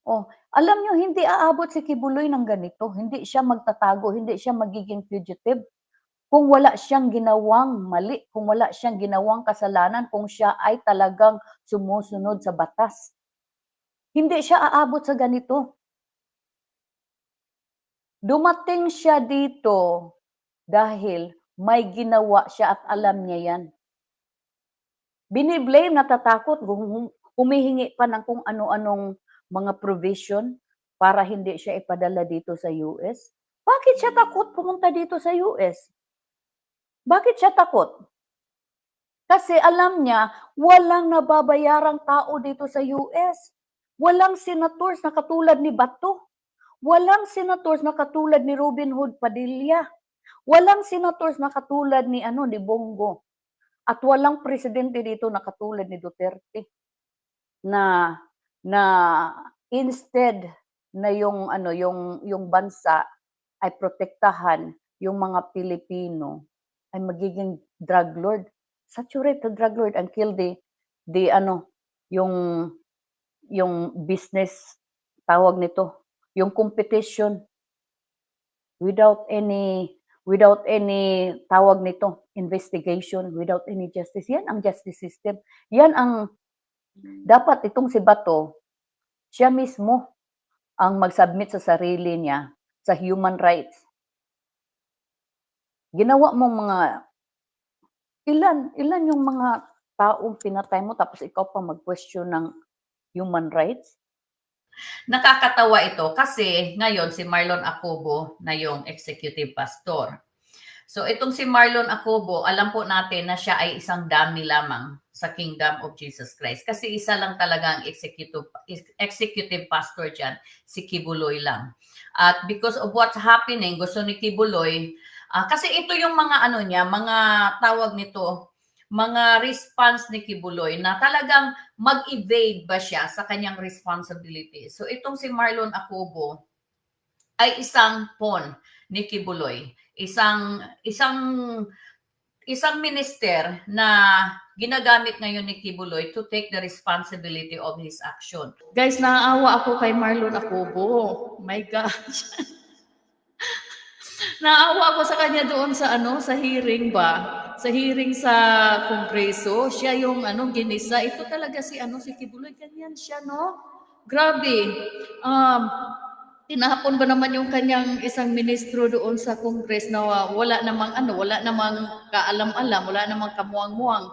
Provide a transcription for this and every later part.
Oh, alam niyo hindi aabot si Kibuloy ng ganito, hindi siya magtatago, hindi siya magiging fugitive kung wala siyang ginawang mali, kung wala siyang ginawang kasalanan, kung siya ay talagang sumusunod sa batas. Hindi siya aabot sa ganito. Dumating siya dito dahil may ginawa siya at alam niya yan. Biniblame, natatakot, humihingi pa ng kung ano-anong mga provision para hindi siya ipadala dito sa US. Bakit siya takot pumunta dito sa US? Bakit siya takot? Kasi alam niya, walang nababayarang tao dito sa US. Walang senators na katulad ni Bato. Walang senators na katulad ni Robin Hood Padilla. Walang senators na katulad ni ni Bongo. At walang presidente dito na katulad ni Duterte. Na instead na yung bansa ay protektahan yung mga Pilipino ay magiging drug lord. Saturate the drug lord and kill yung business, tawag nito, yung competition without any tawag nito, investigation, without any justice. Yan ang justice system. Yan ang dapat itong si Bato, siya mismo ang mag-submit sa sarili niya sa human rights. Ginawa mo ilan yung mga taong pinatay mo tapos ikaw pa mag-question ng human rights? Nakakatawa ito kasi ngayon si Marlon Acobo na yung executive pastor. So itong si Marlon Acobo, alam po natin na siya ay isang dummy lamang sa Kingdom of Jesus Christ. Kasi isa lang talaga ang executive pastor dyan, si Kibuloy lang. At because of what's happening, gusto ni Kibuloy, kasi ito yung mga mga tawag nito, mga response ni Kibuloy na talagang mag-evade ba siya sa kanyang responsibility. So itong si Marlon Acobo ay isang pawn ni Kibuloy. Isang minister na ginagamit ngayon ni Kibuloy to take the responsibility of his action. Guys, naaawa ako kay Marlon Acobo. My gosh. Naawa ako sa kanya doon sa hearing ba? Sa hearing sa Kongreso, siya yung ginisa. Ito talaga si Kibuloy, ganyan siya, no? Grabe. Tinahapon ba naman yung kanyang isang ministro doon sa Congress na wala namang kaalam-alam, wala namang kamuang-muang.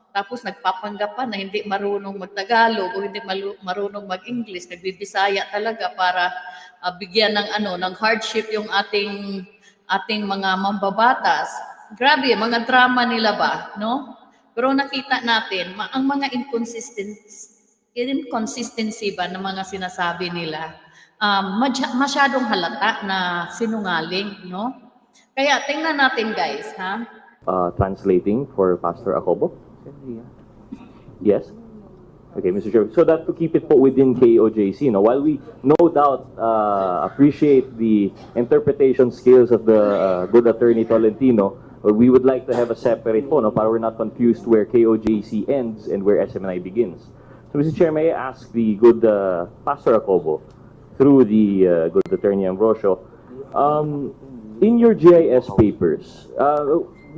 Tapos nagpapanggap pa na hindi marunong magtagalog o hindi marunong mag-English, nagbibisaya talaga para bigyan ng hardship yung ating mga mambabatas. Grabe, mga drama nila ba, no? Pero nakita natin ang mga inconsistency ba ng mga sinasabi nila. Masyadong halata na sinungaling, no? Kaya tingnan natin, guys, ha? Translating for Pastor Acobo. Yes. Okay, Mr. Chair. So that to keep it within KOJC, while we no doubt appreciate the interpretation skills of the good attorney Tolentino, we would like to have a separate phone, para we're not confused where KOJC ends and where SMNI begins. So, Mr. Chair, may I ask the good Pastor Acobo, through the good attorney Ambrosio, in your GIS papers,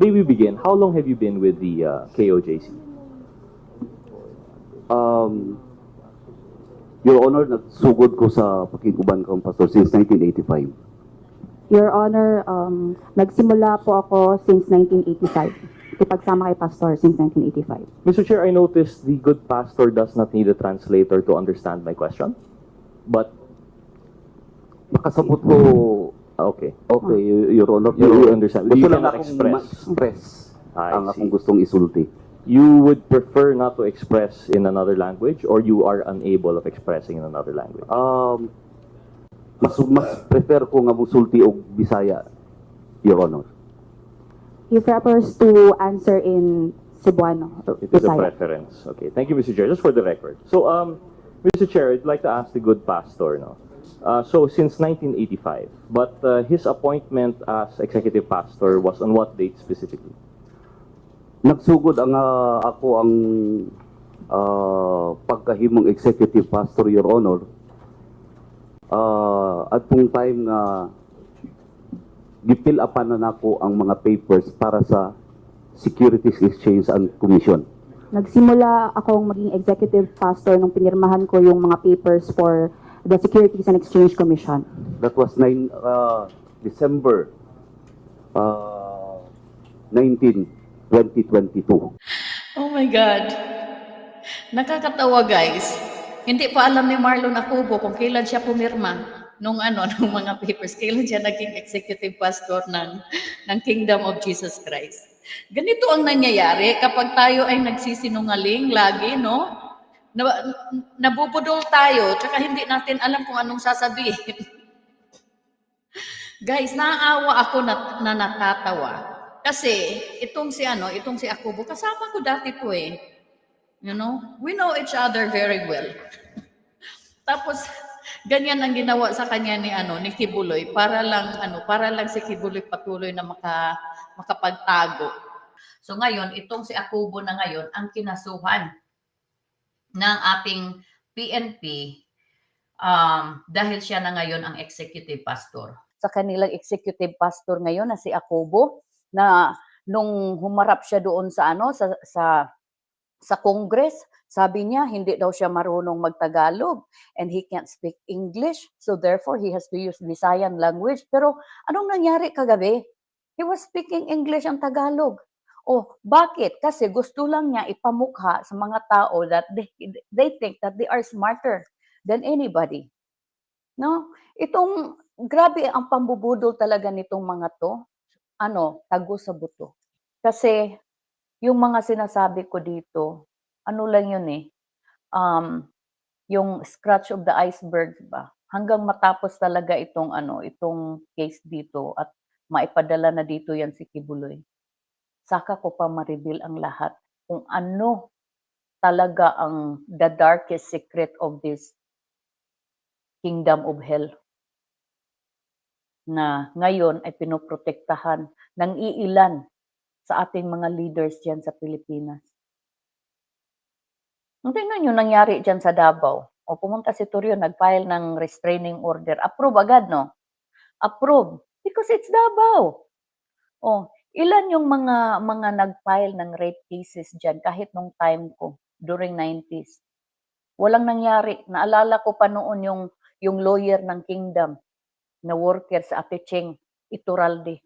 may we begin? How long have you been with the KOJC? Your Honor, nagsugod ko sa pakiguban kong pastor since 1985. Your Honor, nagsimula po ako since 1985. Ipagsama kay pastor since 1985. Mr. Chair, I noticed the good pastor does not need a translator to understand my question. But, Makasabot ko, okay. okay, Your Honor. You understand. Gusto You lang cannot akong express. ma-express ang I akong see. gustong isulti. You would prefer not to express in another language, or you are unable of expressing in another language? Mas prefer ko nga musulti og Bisaya, Your Honor. He prefers to answer in Cebuano. It is a Bisaya. preference. Okay, thank you, Mr. Chair. Just for the record. So, Mr. Chair, I'd like to ask the good pastor, so since 1985, but his appointment as executive pastor was on what date specifically? Nagsugod ako ang pagkahimong executive pastor, Your Honor, At pong time nga gipil upan na nako ang mga papers para sa Securities Exchange and Commission. Nagsimula akong maging executive pastor nung pinirmahan ko yung mga papers for the Securities and Exchange Commission. That was December 19, 2022. Oh my God. Nakakatawa guys. Hindi pa alam ni Marlon Acobo kung kailan siya pumirma nung nung mga papers, kailan siya naging executive pastor ng Kingdom of Jesus Christ. Ganito ang nangyayari kapag tayo ay nagsisinungaling lagi, no? Nabubudol tayo, tsaka hindi natin alam kung anong sasabihin. Guys, naaawa ako na natatawa. Kasi itong si Acobo, kasama ko dati po eh. You know, we know each other very well. Tapos ganyan ang ginawa sa kanya ni Kibuloy para lang si Kibuloy patuloy na makapagtago. So ngayon, itong si Acobo na ngayon ang kinasuhan ng ating PNP dahil siya na ngayon ang executive pastor. Sa kanilang executive pastor ngayon na si Acobo, na nung humarap siya doon sa Congress, sabi niya hindi daw siya marunong magtagalog and he can't speak English, so therefore he has to use Visayan language. Pero anong nangyari kagabi? He was speaking English and Tagalog. Oh, bakit? Kasi gusto lang niya ipamukha sa mga tao that they think that they are smarter than anybody. No? Itong grabe ang pambubudol talaga nitong mga to. Tago sa buto. Kasi yung mga sinasabi ko dito, lang yun eh. Yung scratch of the iceberg ba? Hanggang matapos talaga itong case dito at maipadala na dito yan si Kibuloy. Saka ko pa ma-reveal ang lahat kung ano talaga ang the darkest secret of this kingdom of hell na ngayon ay pinoprotektahan ng iilan sa ating mga leaders dyan sa Pilipinas. Tingnan nyo nangyari dyan sa Davao. Pumunta si Torrio, nag-file ng restraining order. Approve agad, no? Approve. Because it's Davao. Ilan yung mga nag-file ng rape cases dyan kahit nung time ko, during 90s. Walang nangyari. Naalala ko pa noon yung lawyer ng Kingdom na worker sa Ate Cheng Iturralde.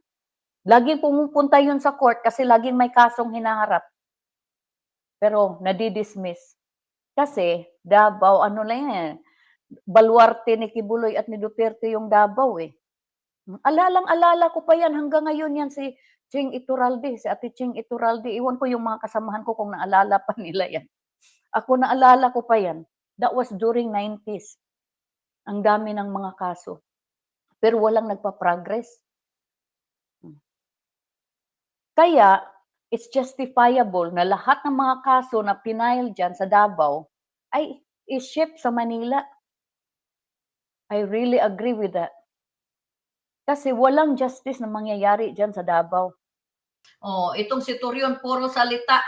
Laging pumupunta yun sa court kasi laging may kasong hinaharap. Pero nadidismiss. Kasi Davao, baluarte ni Kibuloy at ni Duterte yung Davao eh. Alala ko pa yan hanggang ngayon yan si Cheng Iturralde, si Ate Cheng Iturralde. Iwan ko yung mga kasamahan ko kung naalala pa nila yan. Ako naalala ko pa yan. That was during 90s. Ang dami ng mga kaso. Pero walang nagpa-progress. Kaya, it's justifiable na lahat ng mga kaso na pinail dyan sa Davao ay i-ship sa Manila. I really agree with that. Kasi walang justice na mangyayari dyan sa Davao. Itong si Torion, puro salita.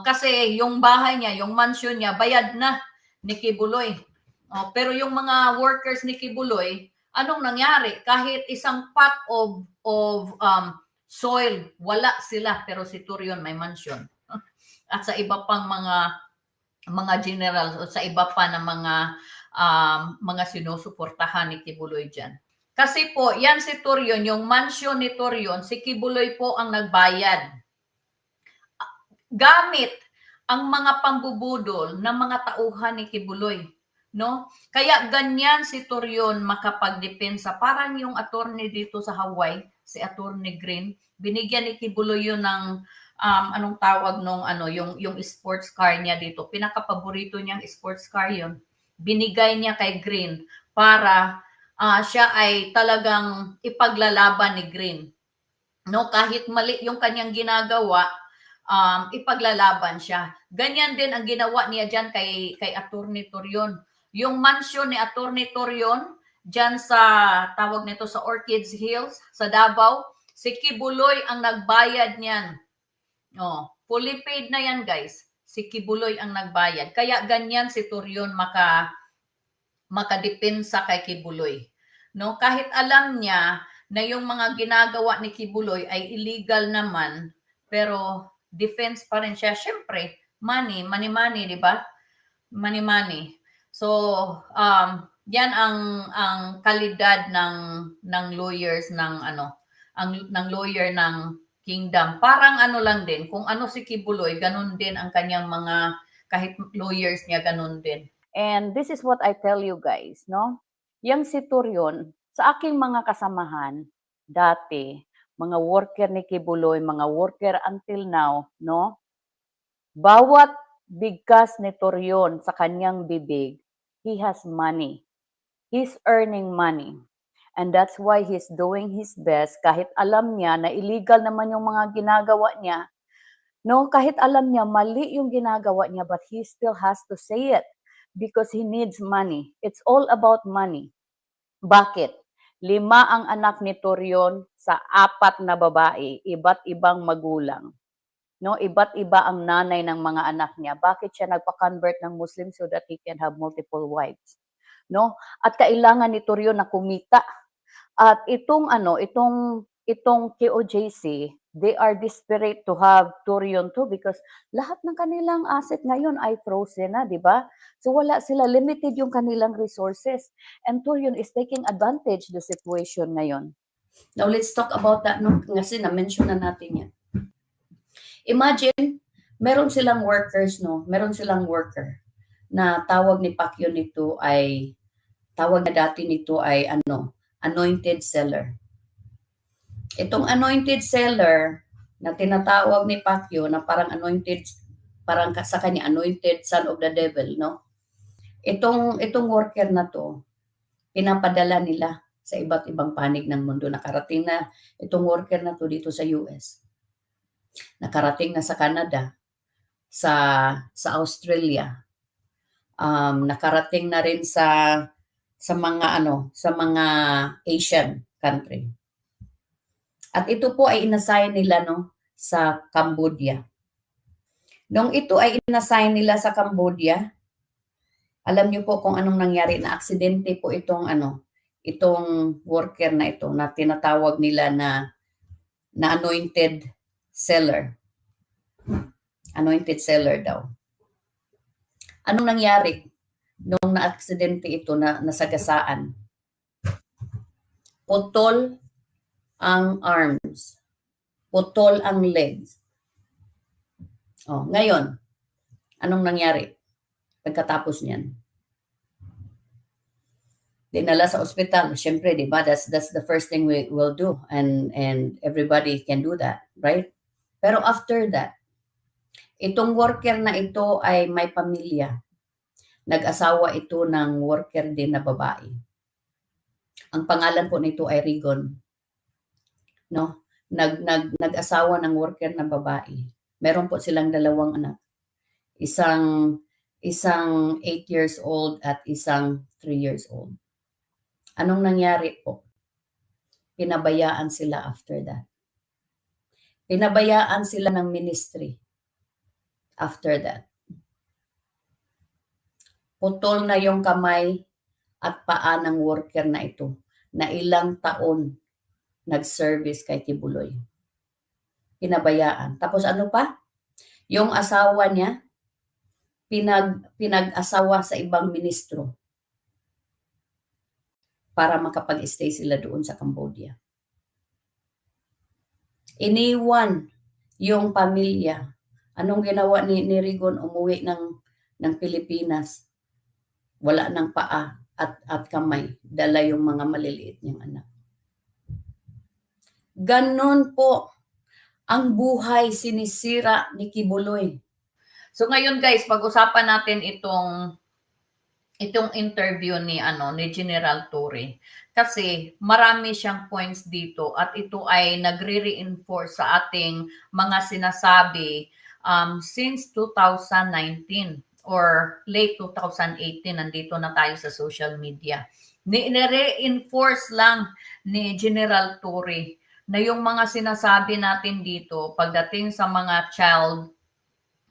Kasi yung bahay niya, yung mansion niya, bayad na ni Kibuloy. Pero yung mga workers ni Kibuloy, anong nangyari? Kahit isang pot of soil, wala sila. Pero si Torion may mansion. At sa iba pang mga generals o sa iba pa na mga sinusuportahan ni Kibuloy dyan. Kasi po, yan si Torion, yung mansion ni Torion, si Kibuloy po ang nagbayad. Gamit ang mga pambubudol ng mga tauhan ni Kibuloy. No? Kaya ganyan si Torion makapagdepensa. Parang yung attorney dito sa Hawaii, si Attorney Green, binigyan ni Kibuloy yun ng anong tawag nung yung sports car niya dito. Pinakapaborito niyang sports car yun. Binigay niya kay Green para siya ay talagang ipaglalaban ni Green. No, kahit mali yung kanyang ginagawa, ipaglalaban siya. Ganyan din ang ginawa niya diyan kay Attorney Torion. Yung mansion ni Attorney Torion diyan sa tawag nito sa Orchids Hills sa Davao, si Kibuloy ang nagbayad niyan. Fully paid na yan, guys. Si Kibuloy ang nagbayad. Kaya ganyan si Torion makadepensa kay Kibuloy. No, kahit alam niya na yung mga ginagawa ni Kibuloy ay illegal naman, pero defense pa rin siya. Syempre, money, di ba? Money. So, yan ang kalidad ng lawyers ng lawyer ng Kingdom. Parang ano lang din, kung ano si Kibuloy, ganun din ang kanyang mga kahit lawyers niya ganun din. And this is what I tell you guys, no? Yang si Turion, sa aking mga kasamahan, dati, mga worker ni Kibuloy, mga worker until now, no? Bawat bigkas ni Turion sa kanyang bibig, he has money. He's earning money. And that's why he's doing his best kahit alam niya na illegal naman yung mga ginagawa niya. No, kahit alam niya mali yung ginagawa niya, but he still has to say it because he needs money. It's all about money. Bakit? 5 ang anak ni Turion sa 4 na babae, iba't ibang magulang. No, iba't iba ang nanay ng mga anak niya. Bakit siya nagpa-convert ng Muslim so that he can have multiple wives? No? At kailangan ni Turion na kumita. At itong KOJC, they are desperate to have Turion too because lahat ng kanilang asset ngayon ay frozen na, di ba? So wala sila, limited yung kanilang resources. And Turion is taking advantage the situation ngayon. Now let's talk about that, no? Kasi na-mention na natin yan. Imagine, meron silang workers, no? Meron silang worker na tawag ni Pacquiao nito ay, tawag na dati nito ay anointed seller. Itong anointed seller na tinatawag ni Pacquiao na parang anointed, parang sa kanya anointed son of the devil, no? Itong worker na to, pinapadala nila sa iba't ibang panig ng mundo. Nakarating na itong worker na to dito sa US. Nakarating na sa Canada, sa Australia. Nakarating na rin sa mga Asian country. At ito po ay inassign nila, no, sa Cambodia. Nung ito ay inassign nila sa Cambodia, alam niyo po kung anong nangyari, na aksidente po itong worker na ito na tinatawag nila na anointed seller. Anointed seller daw. Anong nangyari nung na-aksidente ito na nasagasaan? Putol ang arms. Putol ang legs. Oh, ngayon, anong nangyari pagkatapos niyan? Dinala sa ospital. Siyempre, di ba? That's the first thing we will do. And everybody can do that, right? Pero after that, itong worker na ito ay may pamilya. Nag-asawa ito ng worker din na babae. Ang pangalan po nito ay Rigon. No? Nag-asawa ng worker na babae. Meron po silang 2 anak. Isang 8 years old at isang 3 years old. Anong nangyari po? Pinabayaan sila after that. Pinabayaan sila ng ministry after that. Putol na yung kamay at paa ng worker na ito na ilang taon nag-service kay Kibuloy. Pinabayaan. Tapos ano pa? Yung asawa niya, pinag-asawa sa ibang ministro para makapag-stay sila doon sa Cambodia. Iniwan yung pamilya. Anong ginawa ni Rigon? Umuwi ng Pilipinas. Wala ng paa at kamay. Dala yung mga maliliit niyang anak. Ganon po ang buhay sinisira ni Kibuloy. So ngayon guys, pag-usapan natin itong interview ni General Torre, kasi marami siyang points dito at ito ay nagre-reinforce sa ating mga sinasabi since 2019 or late 2018. Nandito na tayo sa social media. Ni-reinforce lang ni General Torre na yung mga sinasabi natin dito pagdating sa mga child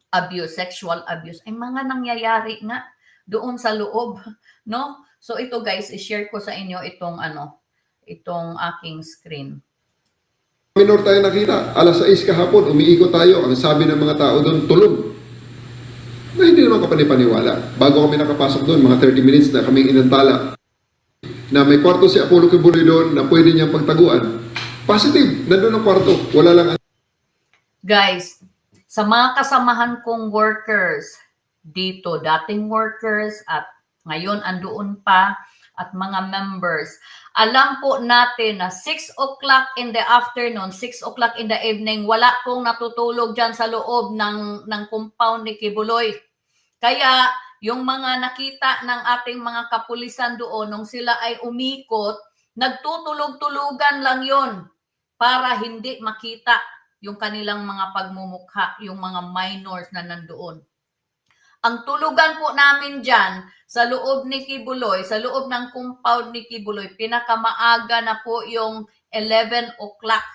abuse, sexual abuse, ay mga nangyayari nga doon sa loob, no? So ito guys, i-share ko sa inyo itong itong aking screen. Minor tayo nakita, alas 6 kahapon, umiikot tayo. Ang sabi ng mga tao doon, tulog. Na hindi naman kapanipaniwala. Bago kami nakapasok doon, mga 30 minutes na kaming inantala na may kwarto si Apollo Kibuloy doon na pwede niyang pagtaguan. Positive, nandun ang kwarto. Wala lang. Guys, sa mga kasamahan kong workers dito, dating workers at ngayon andoon pa at mga members, alam po natin na 6 o'clock in the afternoon, 6 o'clock in the evening, wala pong natutulog dyan sa loob ng compound ni Kibuloy. Kaya yung mga nakita ng ating mga kapulisan doon, nung sila ay umikot, nagtutulog-tulugan lang yon para hindi makita yung kanilang mga pagmumukha, yung mga minors na nandoon. Ang tulugan po namin dyan sa loob ni Kibuloy, sa loob ng compound ni Kibuloy, pinakamaaga na po yung 11 o'clock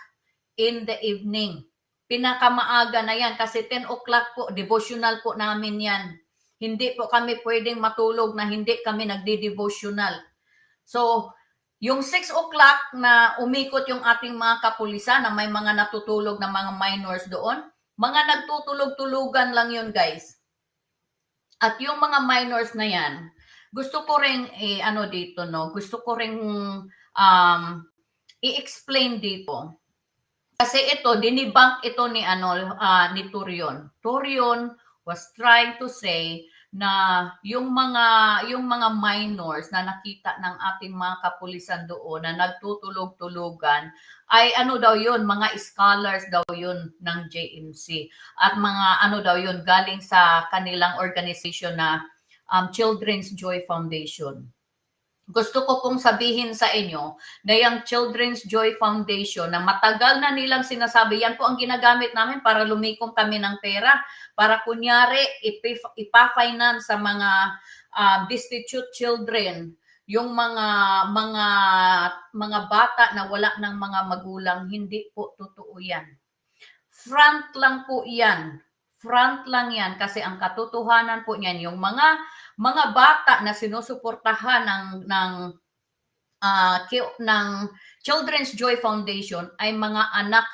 in the evening. Pinakamaaga na yan kasi 10 o'clock po, devotional po namin yan. Hindi po kami pwedeng matulog na hindi kami nagdi-devotional. So, yung 6 o'clock na umikot yung ating mga kapulisan na may mga natutulog na mga minors doon, mga nagtutulog-tulugan lang yun guys. At yung mga minors na yan, gusto ko ring dito, no? Gusto ko ring i-explain dito. Kasi ito, dinibunk ito ni ni Turion. Turion was trying to say na yung mga minors na nakita ng ating mga kapulisan doon na nagtutulog-tulugan ay daw yun, mga scholars daw yun ng JMC at mga daw yun galing sa kanilang organization na Children's Joy Foundation. Gusto ko pong sabihin sa inyo na yung Children's Joy Foundation na matagal na nilang sinasabi, yan po ang ginagamit namin para lumikom kami ng pera, para kunyari ipa-finance sa mga destitute children, yung mga bata na wala ng mga magulang. Hindi po totoo yan. Front lang po yan. Front lang yan kasi ang katotohanan po niyan, yung mga bata na sinusuportahan ng Children's Joy Foundation ay mga anak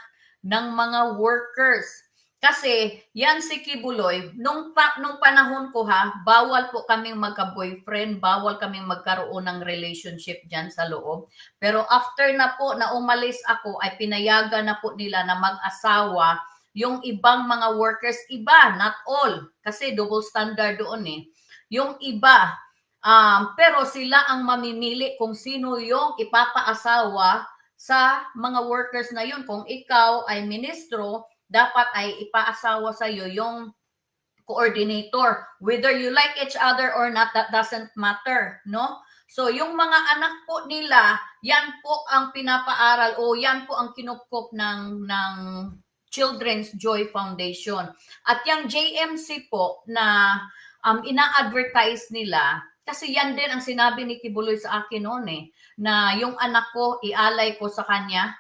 ng mga workers. Kasi yan si Kibuloy, nung panahon ko bawal po kaming magka-boyfriend, bawal kaming magkaroon ng relationship dyan sa loob. Pero after na po na umalis ako, ay pinayagan na po nila na mag-asawa yung ibang mga workers, iba, not all, kasi double standard doon yung iba, pero sila ang mamimili kung sino yung ipapaasawa sa mga workers na yun. Kung ikaw ay ministro, dapat ay ipaasawa sa iyo yung coordinator. Whether you like each other or not, that doesn't matter, no? So yung mga anak po nila, yan po ang pinapaaral o yan po ang kinupkop ng Children's Joy Foundation. At yung JMC po na ina-advertise nila, kasi yan din ang sinabi ni Kibuloy sa akin noon na yung anak ko, ialay ko sa kanya.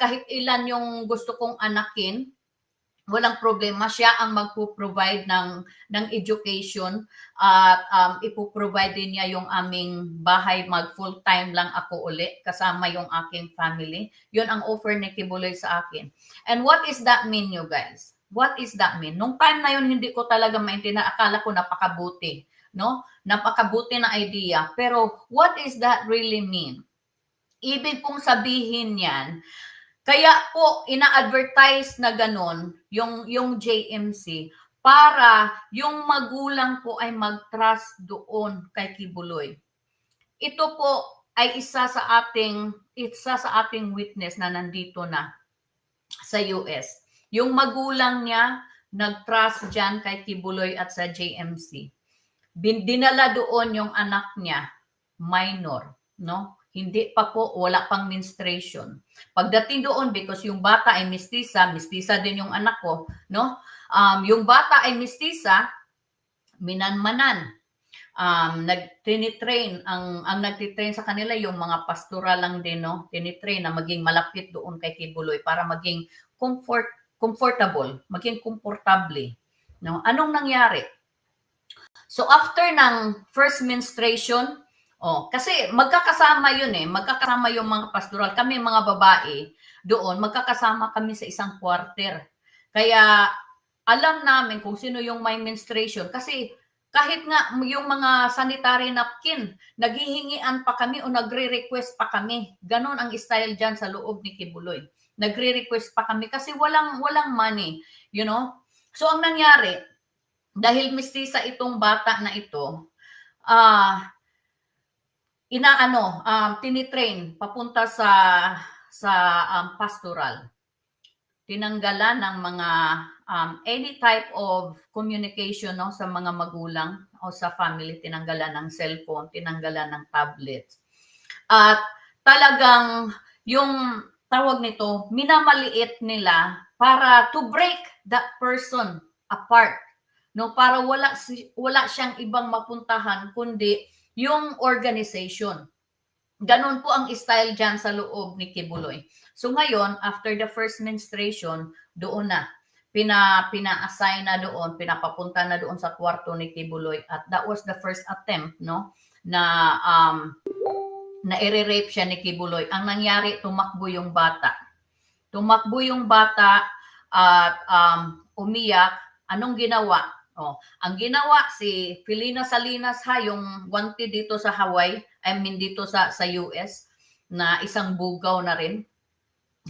Kahit ilan yung gusto kong anakin, walang problema, siya ang magpo-provide ng education at ipo-provide din niya yung aming bahay, mag full-time lang ako uli kasama yung aking family. Yun ang offer ni Kibuloy sa akin. And what is that mean, you guys? What is that mean? Nung time na yun, hindi ko talaga maintindihan. Akala ko napakabuti, no? Napakabuti na idea. Pero what is that really mean? Ibig pong sabihin yan, kaya po ina-advertise na ganun yung JMC para yung magulang po ay mag-trust doon kay Kibuloy. Ito po ay isa sa ating witness na nandito na sa US. Yung magulang niya nag-trust diyan kay Kibuloy at sa JMC. Dinala doon yung anak niya, minor, no? Hindi pa po, wala pang menstruation. Pagdating doon, because yung bata ay mestiza din yung anak ko, no? Yung bata ay mestiza, minanmanan. Tinitrain, ang nagtitrain sa kanila yung mga pastora lang din, no? Tinitrain na maging malapit doon kay Kibuloy para maging comfortable, maging komportable. No? Anong nangyari? So after ng first menstruation, Oh, kasi magkakasama yun eh. Magkakasama yung mga pastoral. Kami mga babae doon, magkakasama kami sa isang quarter. Kaya alam namin kung sino yung may menstruation. Kasi kahit nga yung mga sanitary napkin, naghihingian pa kami o nagre-request pa kami. Ganon ang style dyan sa loob ni Kibuloy. Nagre-request pa kami kasi walang money. You know? So ang nangyari, dahil mistisa itong bata na ito, tinitrain papunta sa pastoral. Tinanggalan ng mga any type of communication no, sa mga magulang o sa family, tinanggalan ng cellphone, tinanggalan ng tablets. At talagang yung tawag nito, minamaliit nila para to break that person apart. No, para wala siyang ibang mapuntahan kundi yung organization. Ganon po ang style dyan sa loob ni Kibuloy. So ngayon, after the first menstruation, doon na. Pina-assign na doon, pinapapunta na doon sa kwarto ni Kibuloy. At that was the first attempt, no? Na i-rape siya ni Kibuloy. Ang nangyari, tumakbo yung bata. Tumakbo yung bata at umiyak. Anong ginawa? Oh, ang ginawa si Felina Salinas yung wanted dito sa Hawaii, dito sa US, na isang bugaw na rin.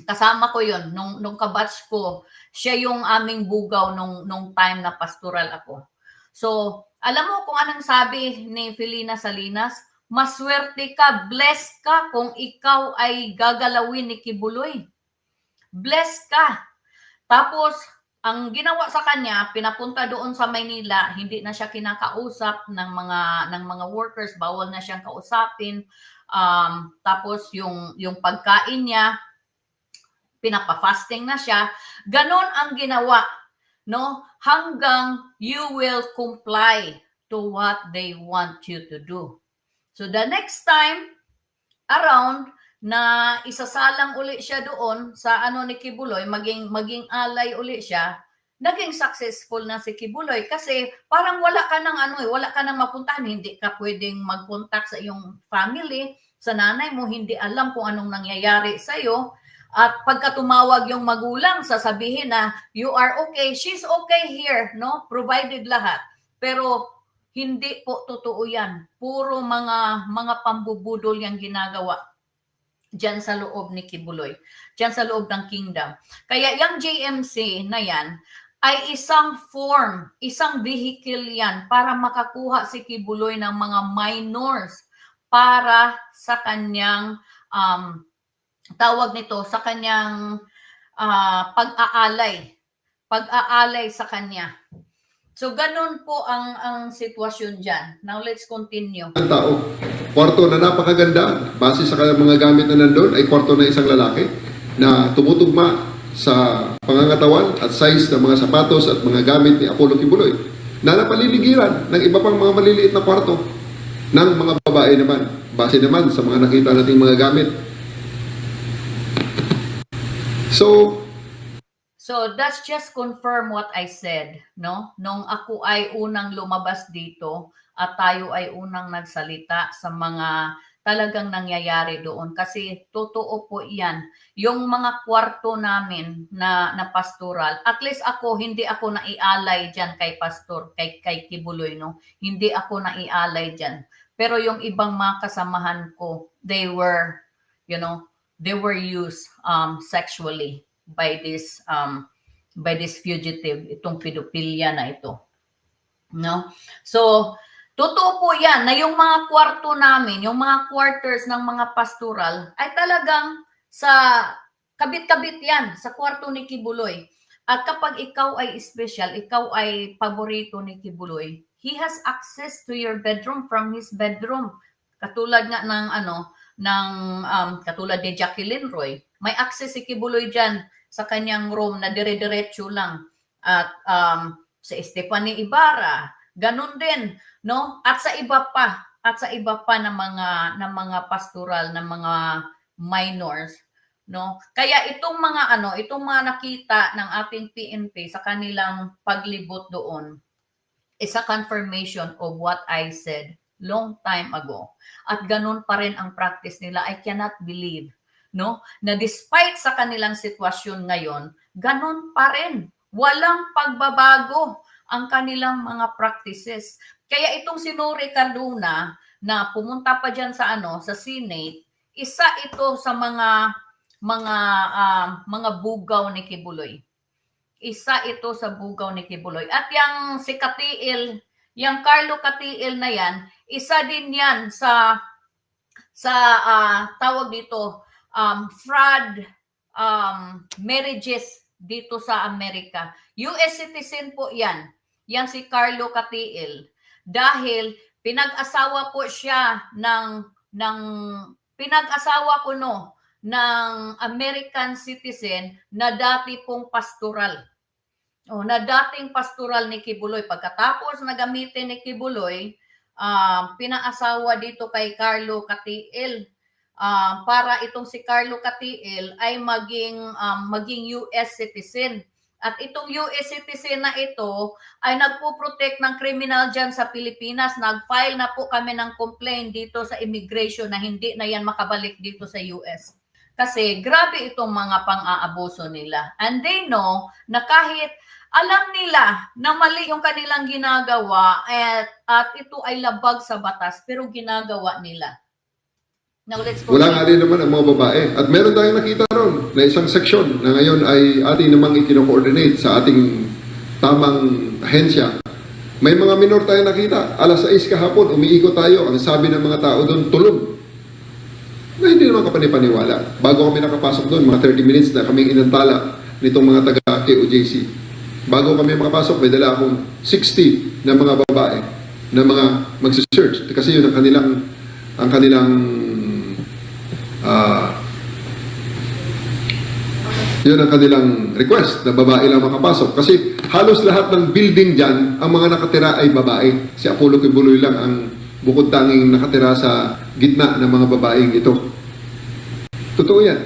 Kasama ko yun, nung kabatch ko, siya yung aming bugaw nung time na pastoral ako. So, alam mo kung anong sabi ni Felina Salinas? Maswerte ka, blessed ka kung ikaw ay gagalawin ni Kibuloy. Blessed ka. Tapos, ang ginawa sa kanya, pinapunta doon sa Maynila, hindi na siya kinakausap ng mga workers, bawal na siyang kausapin. Tapos yung pagkain niya, pinapa-fasting na siya. Ganon ang ginawa, no? Hanggang you will comply to what they want you to do. So the next time around, na isasalang uli siya doon sa ni Kibuloy, maging alay uli siya, naging successful na si Kibuloy kasi parang wala ka nang mapuntahan, hindi ka pwedeng mag-contact sa iyong family, sa nanay mo, hindi alam kung anong nangyayari sa iyo. At pagka tumawag yung magulang, sasabihin na you are okay, she's okay here, no? Provided lahat. Pero hindi po totoo yan. Puro mga pambubudol yung ginagawa diyan sa loob ni Kibuloy, diyan sa loob ng kingdom. Kaya yung JMC na yan ay isang form, isang vehicle yan para makakuha si Kibuloy ng mga minors para sa kanyang tawag nito, sa kanyang pag-aalay sa kanya. So ganun po ang sitwasyon dyan. Now let's continue. Ang tao, kwarto na napakaganda, base sa mga gamit na nandun, ay kwarto na isang lalaki na tumutugma sa pangangatawan at size ng mga sapatos at mga gamit ni Apollo Kibuloy na napaliligiran ng iba pang mga maliliit na kwarto ng mga babae naman, base naman sa mga nakita nating mga gamit. So that's just confirm what I said, no? Nung ako ay unang lumabas dito at tayo ay unang nagsalita sa mga talagang nangyayari doon. Kasi totoo po yan. Yung mga kwarto namin na pastoral, at least ako, hindi ako naialay dyan kay pastor, kay Kibuloy, no? Hindi ako naialay dyan. Pero yung ibang mga kasamahan ko, they were used sexually by this fugitive, itong pedophilia na ito. No? So, totoo po yan na yung mga kwarto namin, yung mga quarters ng mga pastoral ay talagang sa kabit-kabit yan sa kwarto ni Kibuloy. At kapag ikaw ay special, ikaw ay paborito ni Kibuloy, he has access to your bedroom from his bedroom. Katulad nga katulad ni Jacqueline Roy, may access si Kibuloy dyan sa kanyang room na dire-diretso lang. At sa Stephanie Ibarra, ganun din, no? At sa iba pa na mga pastoral, na mga minors, no? Kaya itong mga nakita ng ating PNP sa kanilang paglibot doon is a confirmation of what I said long time ago. At ganun pa rin ang practice nila. I cannot believe, no, na despite sa kanilang sitwasyon ngayon, ganun pa rin. Walang pagbabago ang kanilang mga practices. Kaya itong si Nori Cardona na pumunta pa diyan sa sa Senate, isa ito sa mga bugaw ni Kibuloy. Isa ito sa bugaw ni Kibuloy. At yang si Katiil, yang Carlo Katiil na yan, isa din yan sa tawag dito, fraud marriages dito sa Amerika. US citizen po yan. Yan si Carlo Katiil. Dahil pinag-asawa po siya ng American citizen na dati pong pastoral. Na dating pastoral ni Kibuloy. Pagkatapos na gamitin ni Kibuloy, pinaasawa dito kay Carlo Katiil para itong si Carlo Katiil ay maging US citizen. At itong US citizen na ito ay nagpo-protect ng criminal dyan sa Pilipinas. Nag-file na po kami ng complaint dito sa immigration na hindi na yan makabalik dito sa US. Kasi grabe itong mga pang-aabuso nila. And they know na kahit alam nila na mali yung kanilang ginagawa at ito ay labag sa batas, pero ginagawa nila. Now, let's go. Wala nga rin naman ang mga babae. At meron tayong nakita ron na isang seksyon na ngayon ay ating namang ikino-coordinate sa ating tamang ahensya. May mga minor tayo nakita. Alas 6 kahapon, umiikot tayo. Ang sabi ng mga tao doon, tulog. Na hindi naman kapanipaniwala. Bago kami nakapasok doon, mga 30 minutes na kaming inantala nitong mga taga-KOJC. Bago kami makapasok, may dala akong 60 na mga babae na mga magsisearch. Kasi yun ang kanilang yun ang kanilang request na babae lang makapasok. Kasi halos lahat ng building dyan, ang mga nakatira ay babae. Si Apollo Kibuloy lang ang bukod tanging nakatira sa gitna ng mga babaeng ito. Totoo yan.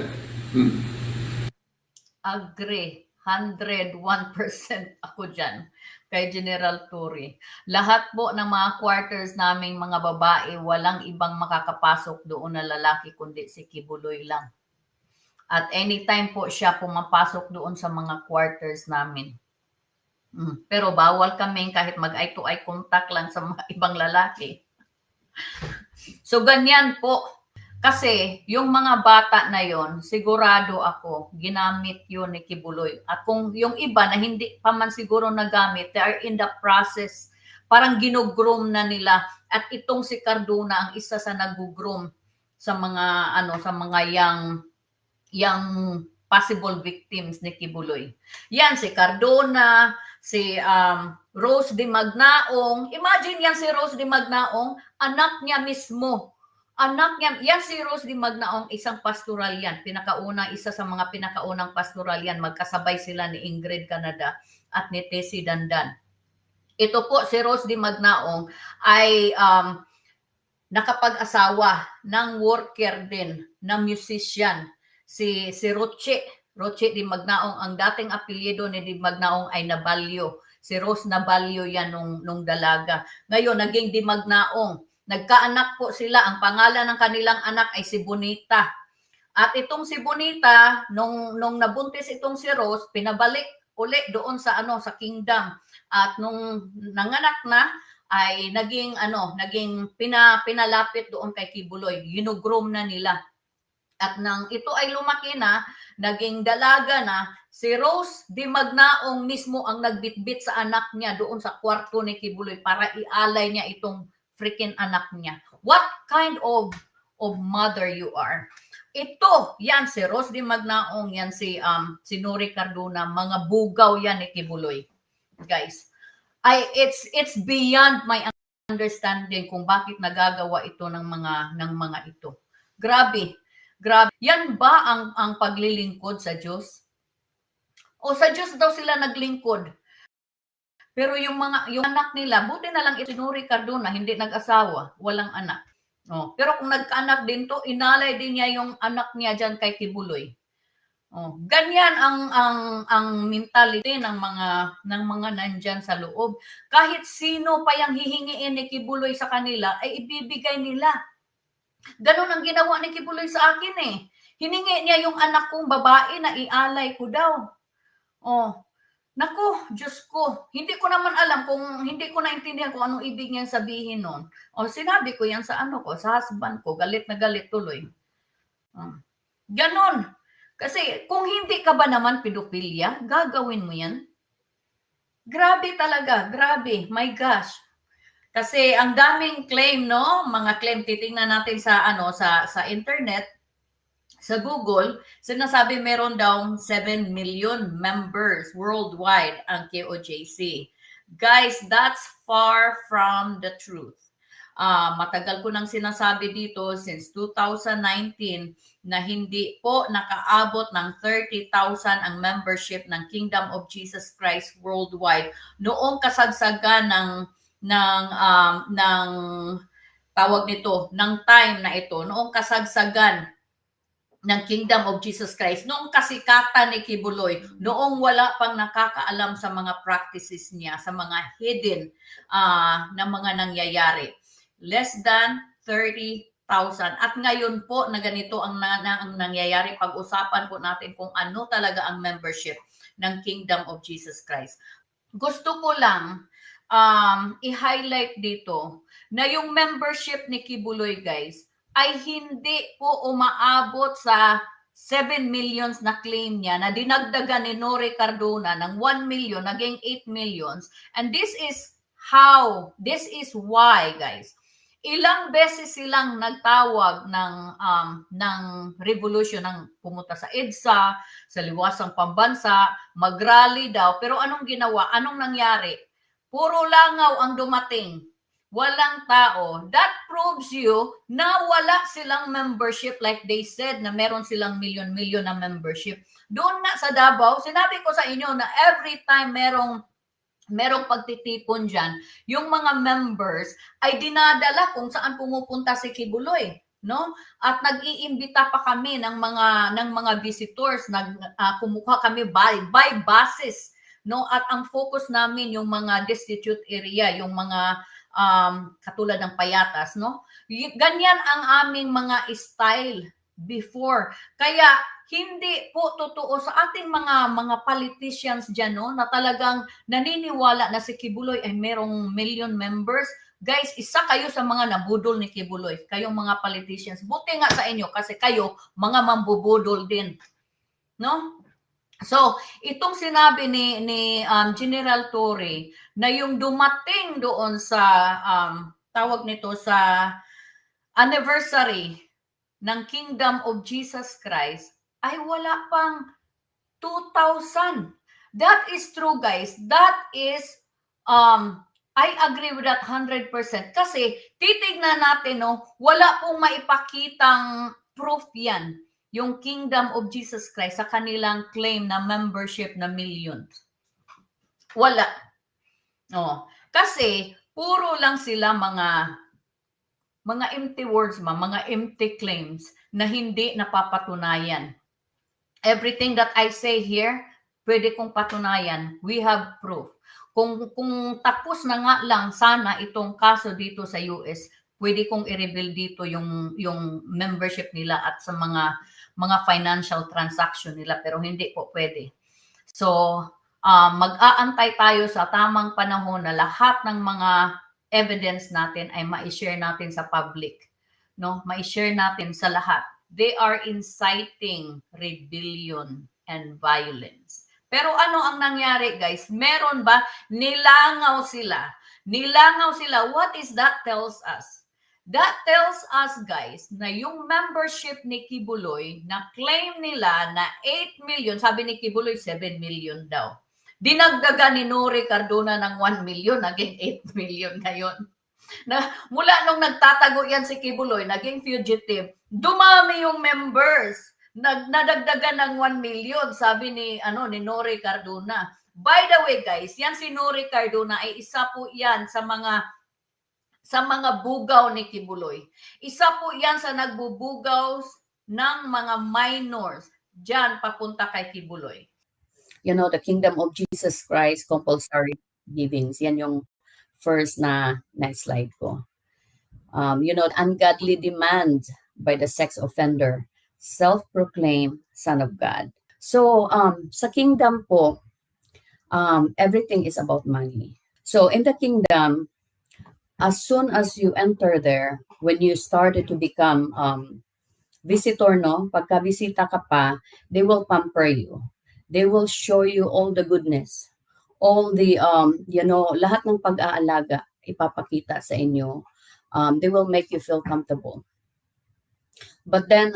Agree. 101% ako dyan kay General Torre. Lahat po ng mga quarters naming mga babae, walang ibang makakapasok doon na lalaki kundi si Kibuloy lang. At anytime po siya pumapasok doon sa mga quarters namin. Pero bawal kami kahit mag-eye-to-eye contact lang sa mga ibang lalaki. So ganyan po. Kasi yung mga bata na yon, sigurado ako, ginamit yun ni Kibuloy. At kung yung iba na hindi pa man siguro nagamit, they are in the process. Parang ginugroom na nila. At itong si Cardona ang isa sa nagugroom sa mga young possible victims ni Kibuloy. Yan si Cardona, si Rose de Magnaong. Imagine yan si Rose de Magnaong, anak niya mismo. Yan si Rose de Magnaong, isang pastoral yan. Isa sa mga pinakaunang pastoral yan. Magkasabay sila ni Ingrid Canada at ni Tessie Dandan. Ito po si Rose de Magnaong ay nakapag-asawa ng worker din, na musician. Si Roche de Magnaong, ang dating apelyido ni de Magnaong ay Nabalyo. Si Rose Nabalyo yan nung dalaga. Ngayon, naging de Magnaong. Nagkaanak po sila. Ang pangalan ng kanilang anak ay si Bonita. At itong si Bonita, nung nabuntis itong si Rose, pinabalik uli doon sa kingdom. At nung nanganak na, ay naging pinalapit doon kay Kibuloy. Ginugroom na nila. At nang ito ay lumaki na, naging dalaga na, si Rose de Magnaong mismo ang nagbitbit sa anak niya doon sa kwarto ni Kibuloy para ialay niya itong freaking anak niya. What kind of mother you are? Ito, yan si Rose de Magnaong, yan si Nori Cardona, mga bugaw yan ni Kibuloy. Guys, it's beyond my understanding kung bakit nagagawa ito ng mga ito. Grabe. Yan ba ang paglilingkod sa Diyos? O sa Diyos daw sila naglingkod? Pero yung anak nila, buti na lang ito Nori Cardona, hindi nag-asawa, walang anak. Pero kung nagkaanak din to, inalay din niya yung anak niya dyan kay Kibuloy. Oh, ganyan ang mentality ng mga nandiyan sa loob. Kahit sino pa yang hihingiin ni Kibuloy sa kanila ay ibibigay nila. Ganun ang ginawa ni Kibuloy sa akin eh. Hiningi niya yung anak kong babae na ialay ko daw. Oh, naku, Diyos ko. Hindi ko naman alam hindi ko naintindihan kung anong ibig niya sabihin nun. O sinabi ko yan sa sa husband ko, galit na galit tuloy. Ganon. Kasi kung hindi ka ba naman pedophilia, gagawin mo yan? Grabe talaga, grabe. My gosh. Kasi ang daming claim, no? Mga claim titingnan natin sa sa internet, sa Google, sinasabi meron daw 7 million members worldwide ang KOJC. Guys, that's far from the truth. Matagal ko nang sinasabi dito since 2019 na hindi po nakaabot ng 30,000 ang membership ng Kingdom of Jesus Christ worldwide noong kasagsagan ng tawag nito, ng time na ito, noong kasagsagan ng Kingdom of Jesus Christ, noong kasikatan ni Kibuloy, noong wala pang nakakaalam sa mga practices niya, sa mga hidden na mga nangyayari. Less than 30,000. At ngayon po na ganito ang nangyayari, pag-usapan po natin kung ano talaga ang membership ng Kingdom of Jesus Christ. Gusto ko lang i-highlight dito na yung membership ni Kibuloy, guys, ay hindi po umaabot sa 7 millions na claim niya na dinagdagan ni Nori Cardona ng 1 million, naging 8 millions. And this is why, guys. Ilang beses silang nagtawag ng revolution, ng pumunta sa EDSA, sa liwasang pambansa, mag-rally daw. Pero anong ginawa? Anong nangyari? Puro langaw ang dumating. Walang tao. That proves you na wala silang membership like they said na meron silang million na membership. Doon nga sa Davao, sinabi ko sa inyo na every time merong pagtitipon dyan, yung mga members ay dinadala kung saan pumupunta si Kibuloy, no? At nag-iimbita pa kami ng mga visitors, kumuha kami by buses, no? At ang focus namin yung mga destitute area, yung mga katulad ng Payatas, no? Ganyan ang aming mga style before. Kaya hindi po totoo sa ating mga politicians dyan, no, na talagang naniniwala na si Kibuloy ay merong million members. Guys, isa kayo sa mga nabudol ni Kibuloy, kayong mga politicians. Buti nga sa inyo kasi kayo mga mambubudol din, no? So, itong sinabi ni General Torre na yung dumating doon sa tawag nito sa anniversary ng Kingdom of Jesus Christ ay wala pang 2,000. That is true, guys. That is I agree with that 100% kasi titignan natin, no, wala pong maipakitang proof yan, yung Kingdom of Jesus Christ sa kanilang claim na membership na millions. Wala. Oh, kasi puro lang sila mga empty words, mga empty claims na hindi napapatunayan. Everything that I say here, pwede kong patunayan. We have proof. Kung tapos na nga lang sana itong kaso dito sa US, pwede kong i-reveal dito yung membership nila at sa mga financial transaction nila, pero hindi po pwede. So, mag-aantay tayo sa tamang panahon na lahat ng mga evidence natin ay ma-share natin sa public, no? Ma-share natin sa lahat. They are inciting rebellion and violence. Pero ano ang nangyari, guys? Meron ba? Nilangaw sila. Nilangaw sila. What is that tells us? That tells us, guys, na yung membership ni Kibuloy na claim nila na 8 million, sabi ni Kibuloy 7 million daw. Dinagdagan ni Nori Cardona ng 1 million, naging 8 million ngayon. Mula nung nagtatago yan si Kibuloy, naging fugitive, dumami yung members. Nadagdagan ng 1 million, sabi ni Nori Cardona. By the way, guys, yan si Nori Cardona ay isa po yan sa mga bugaw ni Kibuloy. Isa po yan sa nagbubugaw ng mga minors. Diyan papunta kay Kibuloy. You know, the kingdom of Jesus Christ, compulsory givings. Yan yung first na next slide ko. You know, ungodly demand by the sex offender, self-proclaimed son of God. So, sa kingdom po, everything is about money. So, in the kingdom, as soon as you enter there, when you started to become visitor, no? Pagka-bisita ka pa, they will pamper you. They will show you all the goodness. All the, you know, lahat ng pag-aalaga ipapakita sa inyo. They will make you feel comfortable. But then,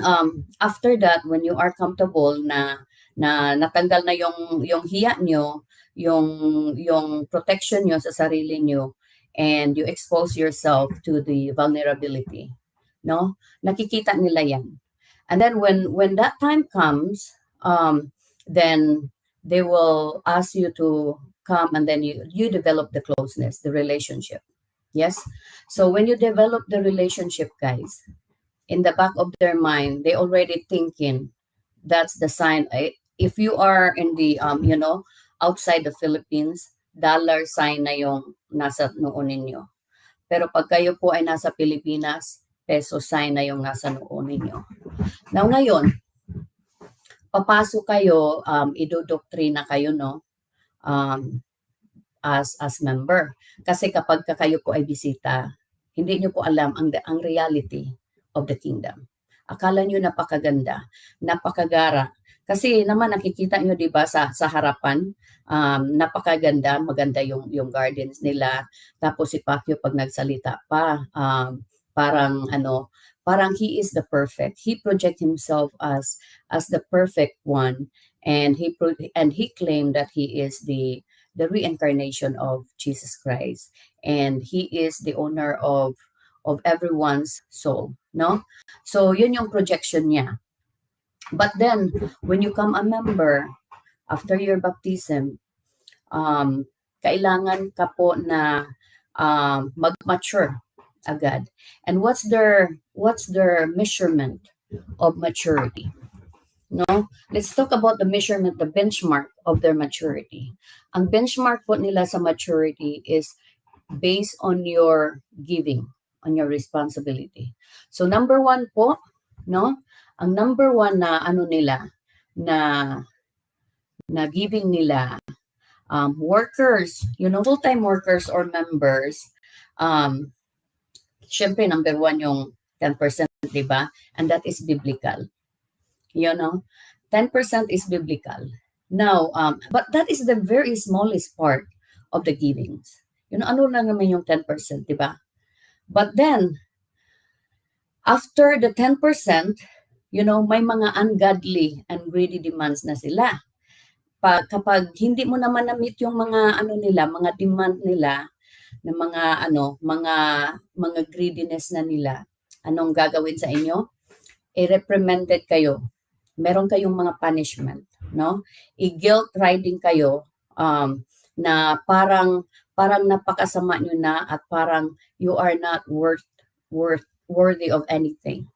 after that, when you are comfortable na natanggal na yung hiya nyo, yung protection nyo sa sarili nyo, and you expose yourself to the vulnerability, no? Nakikita nila yan. And then when that time comes, then they will ask you to come, and then you develop the closeness, the relationship. Yes? So when you develop the relationship, guys, in the back of their mind, they already thinking that's the sign. If you are in the, you know, outside the Philippines, dollar sign na yung nasa noo ninyo. Pero pag kayo po ay nasa Pilipinas, peso sign na yung nasa noo ninyo. Now ngayon, papasok kayo, idodoktrina kayo, no? As member. Kasi kapag kayo po ay bisita, hindi nyo po alam ang reality of the kingdom. Akala nyo napakaganda, napakagara. Kasi naman nakikita nyo, di ba, sa harapan, napakaganda, maganda yung gardens nila. Tapos si Pacquiao pag nagsalita pa, parang he is the perfect. He project himself as the perfect one, and he claimed that he is the reincarnation of Jesus Christ, and he is the owner of everyone's soul, no? So yun yung projection niya. But then when you come a member after your baptism, kailangan ka po na mag-mature agad. And what's their measurement of maturity? No? Let's talk about the measurement, the benchmark of their maturity. Ang benchmark po nila sa maturity is based on your giving, on your responsibility. So number one po, no? Ang number one na nila na giving nila, workers, you know, full-time workers or members, syempre number one yung 10%, di ba? And that is biblical. You know, 10% is biblical. Now, but that is the very smallest part of the givings. You know, ano lang naman yung 10%, di ba? But then, after the 10%, you know, may mga ungodly and greedy demands na sila. Kapag hindi mo naman na-meet yung mga mga demand nila, na mga greediness na nila, anong gagawin sa inyo? I-reprimanded kayo. Meron kayong mga punishment, no? I-guilt riding kayo, na parang napakasama nyo na, at parang you are not worthy of anything.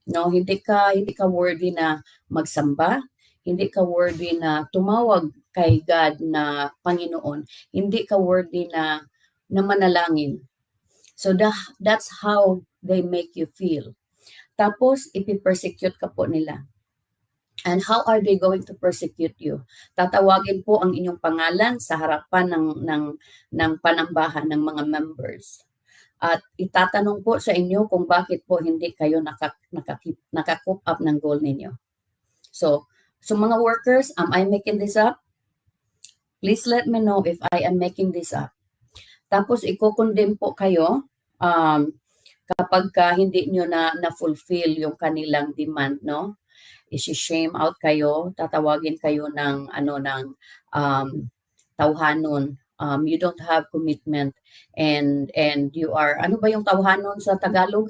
No, hindi ka worthy na magsamba, hindi ka worthy na tumawag kay God na Panginoon, hindi ka worthy na manalangin. So that's how they make you feel. Tapos ipi-persecute ka po nila. And how are they going to persecute you? Tatawagin po ang inyong pangalan sa harapan ng panambahan ng mga members. At itatanong po sa inyo kung bakit po hindi kayo naka-coop up ng goal ninyo. So mga workers, am I making this up? Please let me know if I am making this up. Tapos i-condemn po kayo kapag hindi nyo na-fulfill yung kanilang demand, no? I-shame out kayo, tatawagin kayo ng tawhanon. You don't have commitment, and you are, ano ba yung tawhanon sa Tagalog?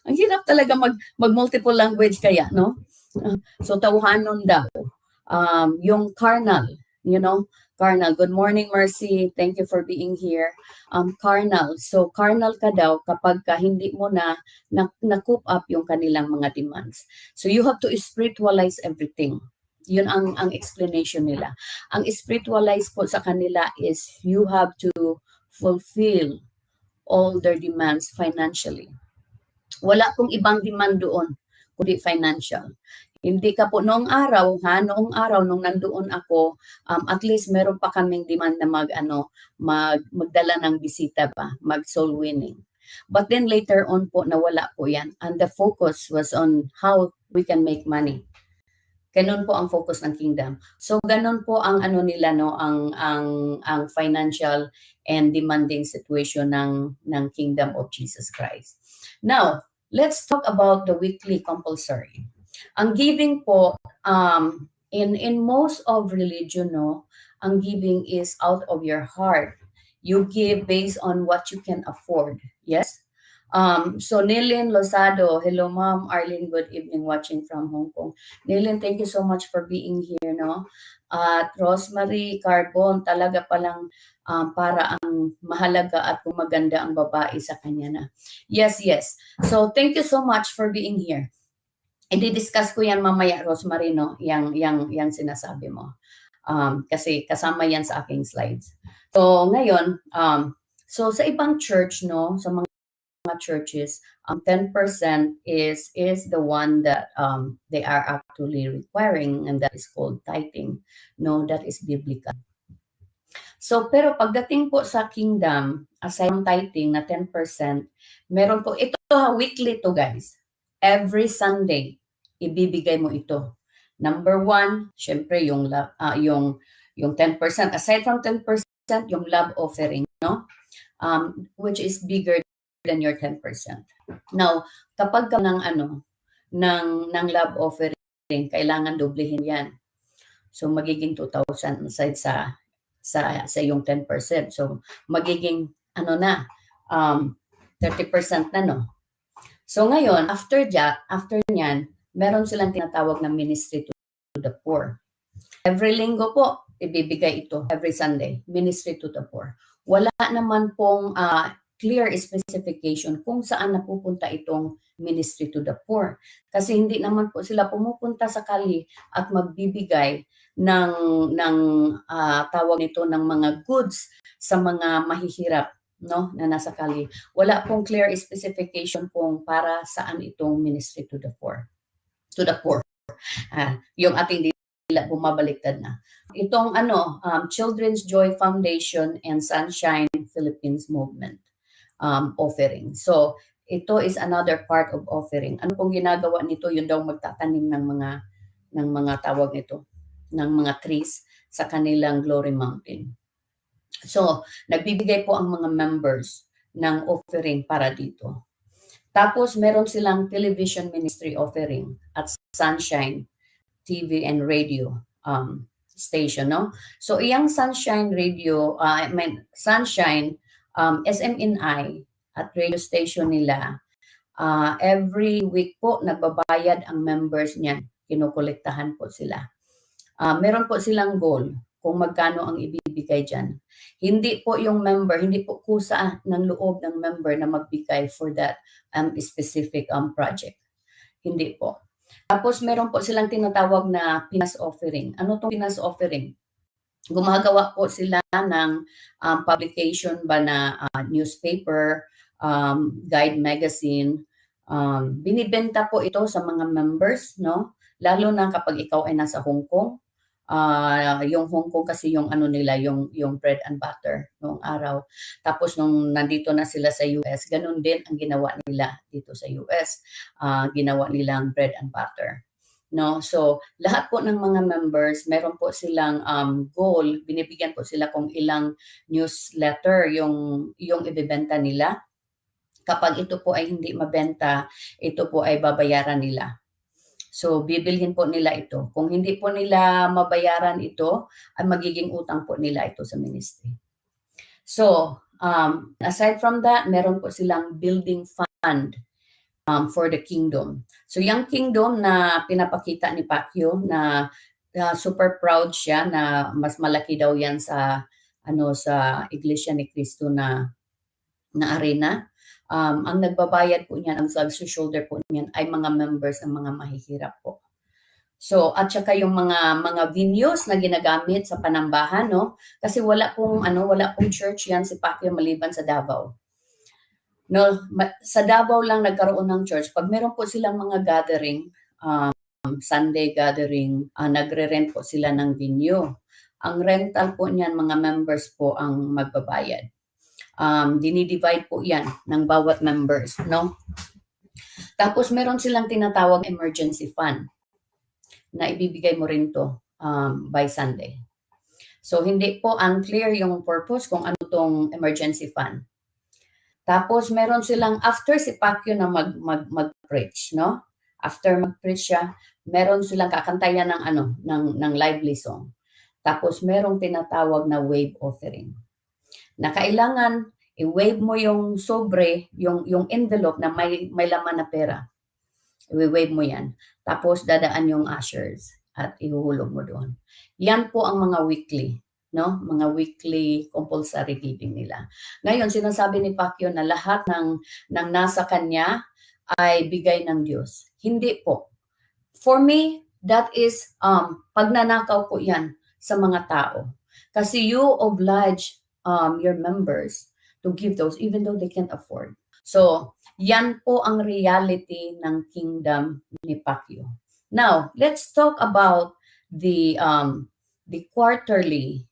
Ang hirap talaga mag-multiple language kaya, no? So tawhanon daw, yung carnal, Carnal. Good morning, Mercy. Thank you for being here. Carnal. So, carnal ka daw kapag hindi mo na-coop up yung kanilang mga demands. So, you have to spiritualize everything. Yun ang explanation nila. Ang spiritualize po sa kanila is you have to fulfill all their demands financially. Wala pong ibang demand doon, kundi financial. Hindi ka po noong araw nung nandoon ako, at least meron pa kaming demand na magdala ng bisita ba, mag soul winning. But then later on po nawala po yan, and the focus was on how we can make money. Ganun po ang focus ng kingdom. So ganun po ang nila ang financial and demanding situation ng kingdom of Jesus Christ. Now, let's talk about the weekly compulsory. Ang giving po in most of religion, ang giving is out of your heart. You give based on what you can afford. Yes? So Nilin Losado, hello ma'am. Arlene, good evening, watching from Hong Kong. Nilin, thank you so much for being here, At Rosemary Carbon, talaga palang para ang mahalaga at kung maganda ang babae sa kanya na. Yes. So thank you so much for being here. I-discuss ko yan mamaya, Rosemary, yang sinasabi mo. Kasi kasama yan sa aking slides. So ngayon, so sa ibang church, sa mga churches, 10% is the one that they are actually requiring, and that is called tithing. No, that is biblical. So, pero pagdating po sa kingdom, aside from tithing na 10%, meron po, ito weekly to guys. Every Sunday, ibibigay mo ito. Number 1, syempre yung 10%. Aside from 10%, yung love offering, which is bigger than your 10%. Now, kapag ka ng love offering, kailangan doblehin yan. So magiging 2,000 aside sa yung 10%. So magiging 30% na, So ngayon, after niyan, meron silang tinatawag na ministry to the poor. Every linggo po, ibibigay ito. Every Sunday, ministry to the poor. Wala naman pong clear specification kung saan napupunta itong ministry to the poor. Kasi hindi naman po sila pumupunta sa kali at magbibigay ng tawag nito ng mga goods sa mga mahihirap, na nasa kali. Wala pong clear specification kung para saan itong ministry to the poor. Yung ating bumabaliktad na. Itong Children's Joy Foundation and Sunshine Philippines Movement offering. So, ito is another part of offering. Ano pong ginagawa nito? Yun daw magtatanim ng mga tawag nito, ng mga trees sa kanilang Glory Mountain. So, nagbibigay po ang mga members ng offering para dito. Tapos, meron silang television ministry offering at Sunshine TV and radio station, So, iyang Sunshine Radio, Sunshine SMNI at radio station nila, every week po nagbabayad ang members niyan. Kinukolektahan po sila. Meron po silang goal kung magkano ang ibibigay dyan. Hindi po yung member, hindi po kusa ng loob ng member na magbigay for that specific project. Hindi po. Tapos meron po silang tinatawag na Pinas offering. Ano tong Pinas offering? Gumagawa po sila ng publication ba na newspaper, guide magazine. Binibenta po ito sa mga members, lalo na kapag ikaw ay nasa Hong Kong. Yung Hong Kong kasi yung nila, yung bread and butter noong araw. Tapos nung nandito na sila sa US, ganun din ang ginawa nila dito sa US. Ginawa nilang bread and butter. So lahat po ng mga members, meron po silang goal, binibigyan po sila kung ilang newsletter yung ibebenta nila. Kapag ito po ay hindi mabenta, ito po ay babayaran nila. So bibilhin po nila ito. Kung hindi po nila mabayaran ito, ay magiging utang po nila ito sa ministry. So aside from that, meron po silang building fund for the kingdom. So yung kingdom na pinapakita ni Pacquiao na super proud siya na mas malaki daw yan sa sa Iglesia ni Cristo na arena. Ang nagbabayad po niyan, ang shoulder po niyan ay mga members ng mga mahihirap po. So, at saka yung mga venues na ginagamit sa panambahan, no? Kasi wala pong church yan si Pacquiao maliban sa Davao. No, sa Davao lang nagkaroon ng church. Pag meron po silang mga gathering, Sunday gathering, nagre-rent po sila ng venue. Ang rental po niyan, mga members po ang magbabayad. Dinidivide po yan ng bawat members, no? Tapos meron silang tinatawag emergency fund na ibibigay mo rin to by Sunday. So hindi po unclear yung purpose kung ano tong emergency fund. Tapos meron silang after si Pacquiao na mag-preach, no? After mag-preach siya, meron silang kakantayan ng lively song. Tapos merong tinatawag na wave offering. Na kailangan i-wave mo yung sobre, yung envelope na may laman na pera. I-wave mo yan. Tapos dadaan yung ushers at ihuhulog mo doon. Yan po ang mga weekly, no? Mga weekly compulsory giving nila. Ngayon, sinasabi ni Pacquiao na lahat ng nasa kanya ay bigay ng Diyos. Hindi po. For me, that is pagnanakaw po yan sa mga tao. Kasi you oblige your members to give those even though they can't afford. So, yan po ang reality ng kingdom ni Pacquiao. Now, let's talk about the quarterly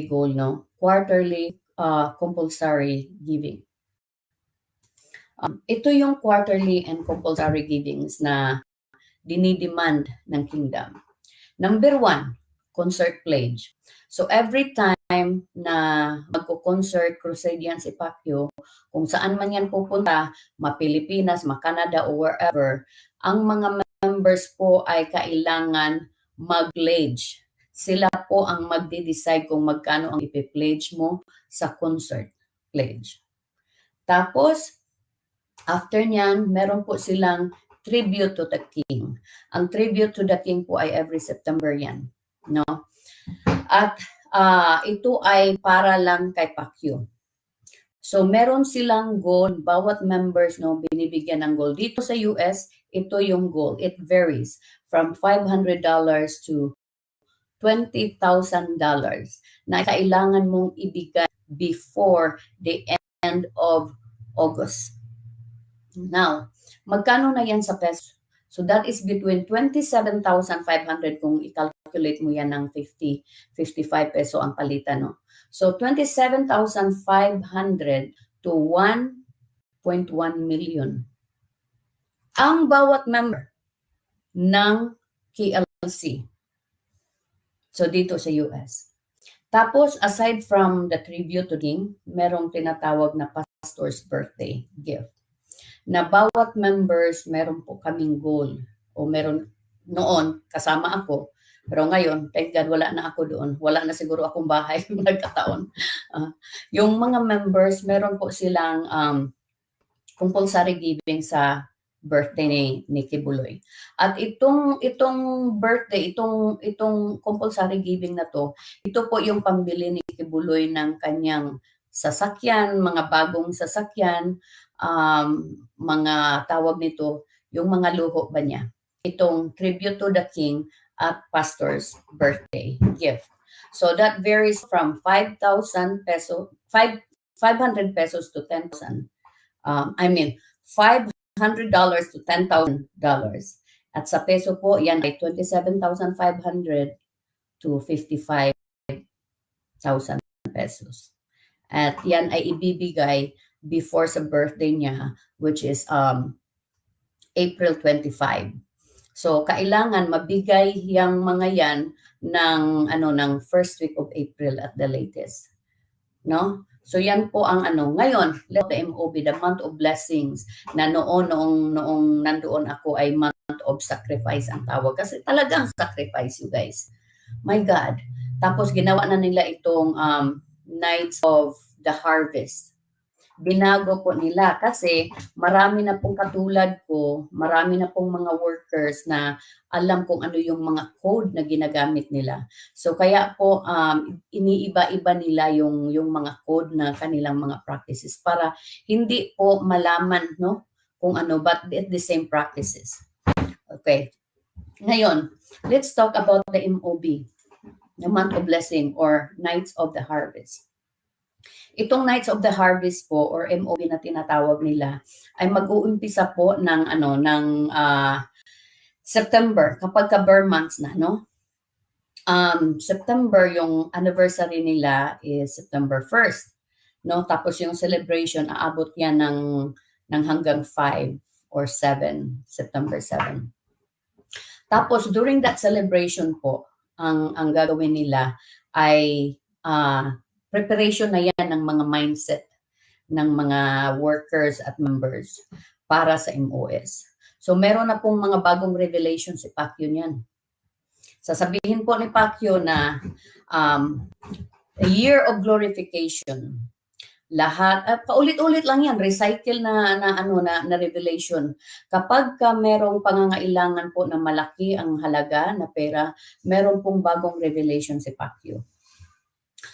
goal, no? Quarterly compulsory giving. Ito yung quarterly and compulsory givings na dinidemand ng kingdom. Number 1, concert pledge. So every time na magko-concert crusade yan si Pacquiao, kung saan man yan pupunta, Pilipinas, Canada o wherever, ang mga members po ay kailangan mag-pledge. Sila po ang magde-decide kung magkano ang ipi-pledge mo sa concert pledge. Tapos, after nyan, meron po silang tribute to the king. Ang tribute to the king po ay every September yan. No? At ito ay para lang kay Pacquiao. So meron silang goal, bawat members binibigyan ng goal. Dito sa US, ito yung goal. It varies from $500 to $20,000 na kailangan mong ibigay before the end of August. Now, magkano na yan sa peso? So that is between 27,500 kung i-calculate mo yan ng 55 peso ang palitan, no? So 27,500 to 1.1 million. Ang bawat member ng KLC. So dito sa US. Tapos aside from the tribute to king, merong tinatawag na pastor's birthday gift. Na bawat members meron po kaming goal o meron noon kasama ako, pero ngayon thank God wala na ako doon, wala na siguro akong bahay nagkataon. Yung mga members meron po silang compulsory giving sa birthday ni Kibuloy. At itong birthday, itong compulsory giving na to, ito po yung pambili ni Kibuloy ng kanyang sasakyan, mga bagong sasakyan, mga tawag nito, yung mga luho ba niya. Itong tribute to the king at pastor's birthday gift. So that varies from 500 pesos to 10,000. $500 to $10,000. At sa peso po, yan ay 27,500 to 55,000 pesos. At yan ay ibibigay before sa birthday niya, which is April 25. So kailangan mabigay yang mga yan ng first week of April at the latest. No? So yan po ang ngayon, let the MOB, the month of blessings, na noong nandoon ako ay month of sacrifice ang tawag. Kasi talagang sacrifice, you guys. My God. Tapos ginawa na nila itong Nights of the Harvest. binago po nila kasi marami na pong katulad ko, marami na pong mga workers na alam kung ano yung mga code na ginagamit nila. So kaya po iniiba-iba nila yung mga code na kanilang mga practices para hindi po malaman no kung ano, but the same practices. Okay. Ngayon, let's talk about the MOB, the Month of Blessing or Nights of the Harvest. Itong Nights of the Harvest po or MOB na tinatawag nila ay mag-uumpisa po ng September kapag ka bare months na, no? September yung anniversary nila is September 1st, no? Tapos yung celebration aabot yan ng hanggang 5 or 7, September 7. Tapos during that celebration po, ang gagawin nila ay preparation na yan ng mga mindset ng mga workers at members para sa MOS. So meron na pong mga bagong revelation si Pacquiao niyan. Sasabihin po ni Pacquiao na a year of glorification. Lahat, paulit-ulit lang yan, recycle na revelation. Kapag merong pangangailangan po na malaki ang halaga na pera, meron pong bagong revelation si Pacquiao.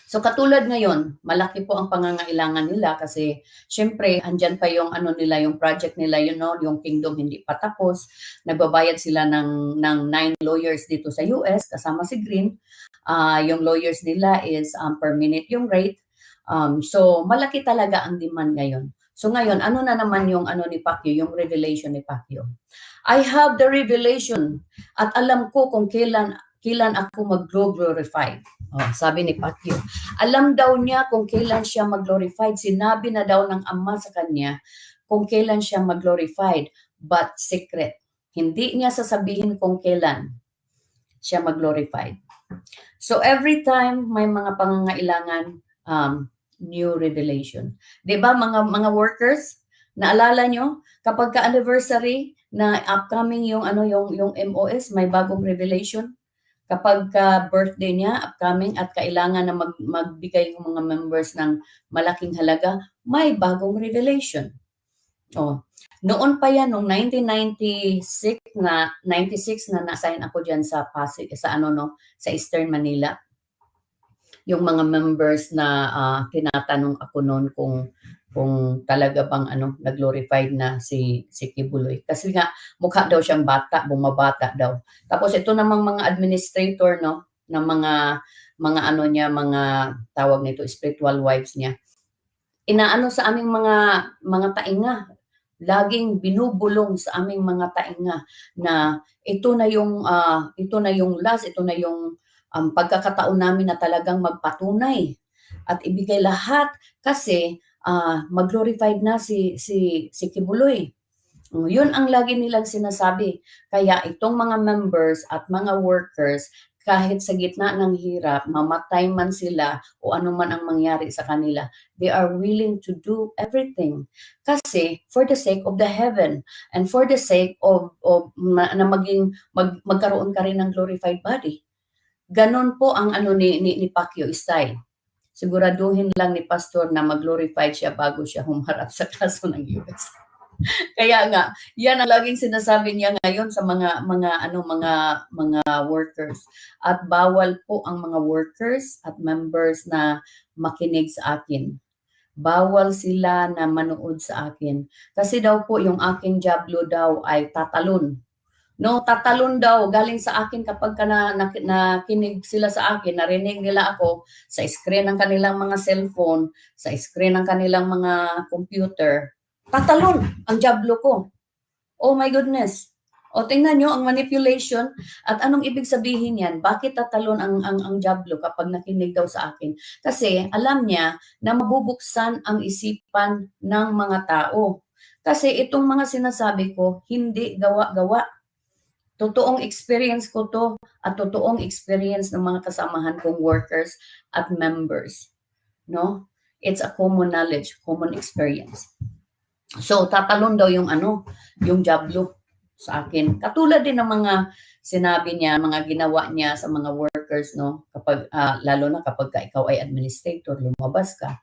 So katulad ngayon, malaki po ang pangangailangan nila kasi syempre andyan pa yung yung project nila, yung Kingdom hindi pa tapos. Nagbabayad sila ng 9 lawyers dito sa US kasama si Green. Yung lawyers nila is per minute yung rate. So malaki talaga ang demand ngayon. So ngayon, ano na naman yung ni Pacquiao, yung revelation ni Pacquiao. I have the revelation at alam ko kung kailan ako mag-glorified. Sabi ni Pacquiao. Alam daw niya kung kailan siya mag-glorified. Sinabi na daw ng Ama sa kanya kung kailan siya mag-glorified. But secret. Hindi niya sasabihin kung kailan siya mag-glorified. So every time may mga pangangailangan, new revelation. 'Di ba mga workers, naalala nyo kapag ka-anniversary na upcoming yung MOS, may bagong revelation. Kapag birthday niya, upcoming, at kailangan na magbigay yung mga members ng malaking halaga, may bagong revelation. Noon pa yan, noong 1996 na na-assign ako dyan sa Pasig, sa Eastern Manila. Yung mga members na tinatanong ako noon kung talaga bang nag-glorified na si Kibuloy. Kasi nga mukha daw siyang bata, bumabata daw. Tapos ito namang mga administrator ng mga tawag nito spiritual wives niya. Inaano sa aming mga tainga, laging binubulong sa aming mga tainga na ito na yung last, ito na yung pagkakataon namin na talagang magpatunay at ibigay lahat kasi mag-glorified na si Kibuloy. Yun ang lagi nilang sinasabi. Kaya itong mga members at mga workers, kahit sa gitna ng hirap, mamatay man sila o ano man ang mangyari sa kanila, they are willing to do everything. Kasi for the sake of the heaven and for the sake of na magkaroon ka rin ng glorified body. Ganon po ang ni Pacquiao style. Siguraduhin lang ni pastor na mag-glorified siya bago siya humarap sa kaso ng US. Kaya nga, yan ang laging sinasabi niya ngayon sa mga workers. At bawal po ang mga workers at members na makinig sa akin. Bawal sila na manood sa akin. Kasi daw po yung aking jablo daw ay tatalon. Tatalon daw galing sa akin kapag nakinig sila sa akin, narinig nila ako sa screen ng kanilang mga cellphone, sa screen ng kanilang mga computer. Tatalon ang jablo ko. Oh my goodness. Tingnan nyo ang manipulation at anong ibig sabihin yan? Bakit tatalon ang jablo kapag nakinig daw sa akin? Kasi alam niya na mabubuksan ang isipan ng mga tao. Kasi itong mga sinasabi ko, hindi gawa-gawa. Totoong experience ko to at totoong experience ng mga kasamahan kong workers at members. It's a common knowledge, common experience. So tatalon daw yung jablo sa akin. Katulad din ng mga sinabi niya, mga ginawa niya sa mga workers, kapag lalo na kapag ikaw ay administrator, lumabas ka.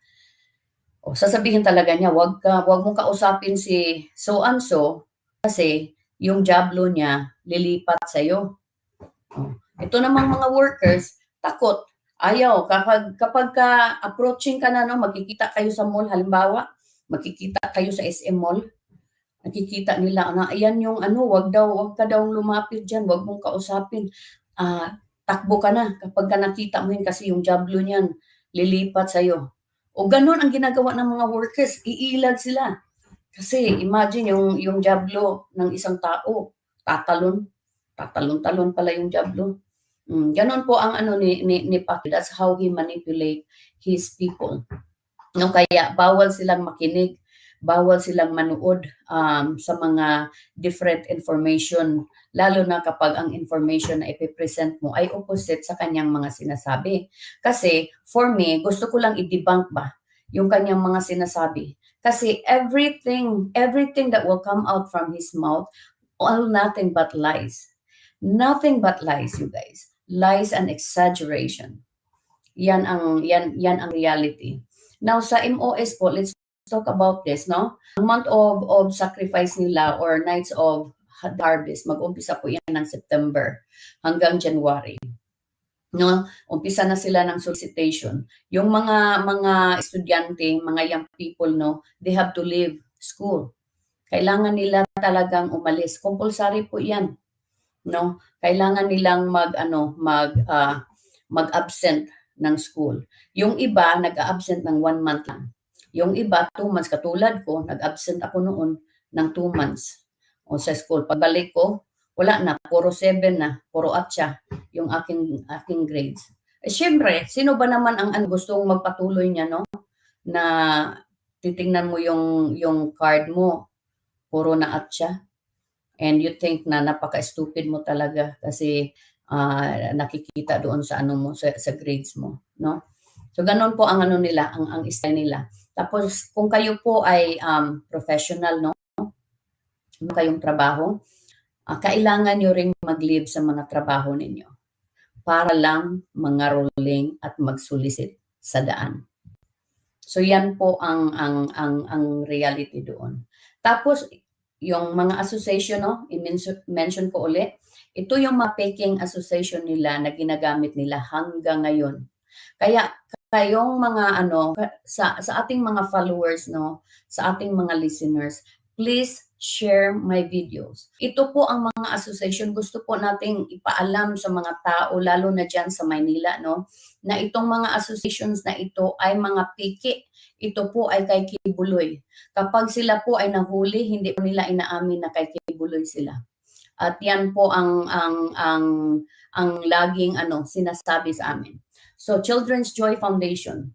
O sasabihin talaga niya, wag mong kausapin si so and so kasi yung jablo niya lilipat sa iyo. Ito namang mga workers, takot. Ayaw kapag ka approaching ka na, no, magkikita kayo sa mall, halimbawa, magkikita kayo sa SM Mall, nakikita nila na ayan yung ano, wag ka daw lumapit diyan, wag mong kausapin. Takbo ka na kapag ka nakita mo yun kasi yung jablo niyan lilipat sa iyo. O ganun ang ginagawa ng mga workers, iilag sila. Kasi imagine yung jablo ng isang tao, tatalon pala yung jablo. Ganon po ang ano ni Pacquiao. That's how he manipulate his people. No, kaya bawal silang makinig, bawal silang manood sa mga different information, lalo na kapag ang information na ipipresent mo ay opposite sa kanyang mga sinasabi. Kasi for me, gusto ko lang i-debunk ba yung kanyang mga sinasabi. Kasi everything that will come out from his mouth, all nothing but lies. Nothing but lies, you guys. Lies and exaggeration. Yan ang reality. Now sa MOS po, let's talk about this, no? Ang month of sacrifice nila or nights of harvest, mag-umpisa po yan ng September hanggang January. No, umpisa na sila ng solicitation. Yung mga estudyante, mga young people, no, they have to leave school. Kailangan nila talagang umalis. Compulsory po 'yan. No? Kailangan nilang mag-absent ng school. Yung iba nag-absent ng 1 month lang. Yung iba 2 months, katulad ko, nag-absent ako noon ng 2 months o sa school. Pagbalik ko, wala na, puro 7 na, puro atya yung aking grades. Syempre, sino ba naman ang gustong magpatuloy niya, no? Na titingnan mo yung card mo, puro na atya. And you think na napaka-stupid mo talaga kasi nakikita doon sa mo sa grades mo, no? So ganun po ang nila, ang style nila. Tapos kung kayo po ay professional, no? Kayong trabaho, kailangan nyo ring mag-leave sa mga trabaho ninyo para lang mga-rolling at mag-solicit sa daan. So yan po ang reality doon. Tapos yung mga association, no, i-mention ko ulit, ito yung mga peking association nila na ginagamit nila hanggang ngayon. Kaya kayong mga sa ating mga followers, no, sa ating mga listeners, please share my videos. Ito po ang mga association, gusto po nating ipaalam sa mga tao, lalo na dyan sa Maynila, no, na itong mga associations na ito ay mga peke. Ito po ay kay Kibuloy. Kapag sila po ay nahuli, hindi po nila inaamin na kay Kibuloy sila. At yan po ang laging sinasabi sa amin. So Children's Joy Foundation.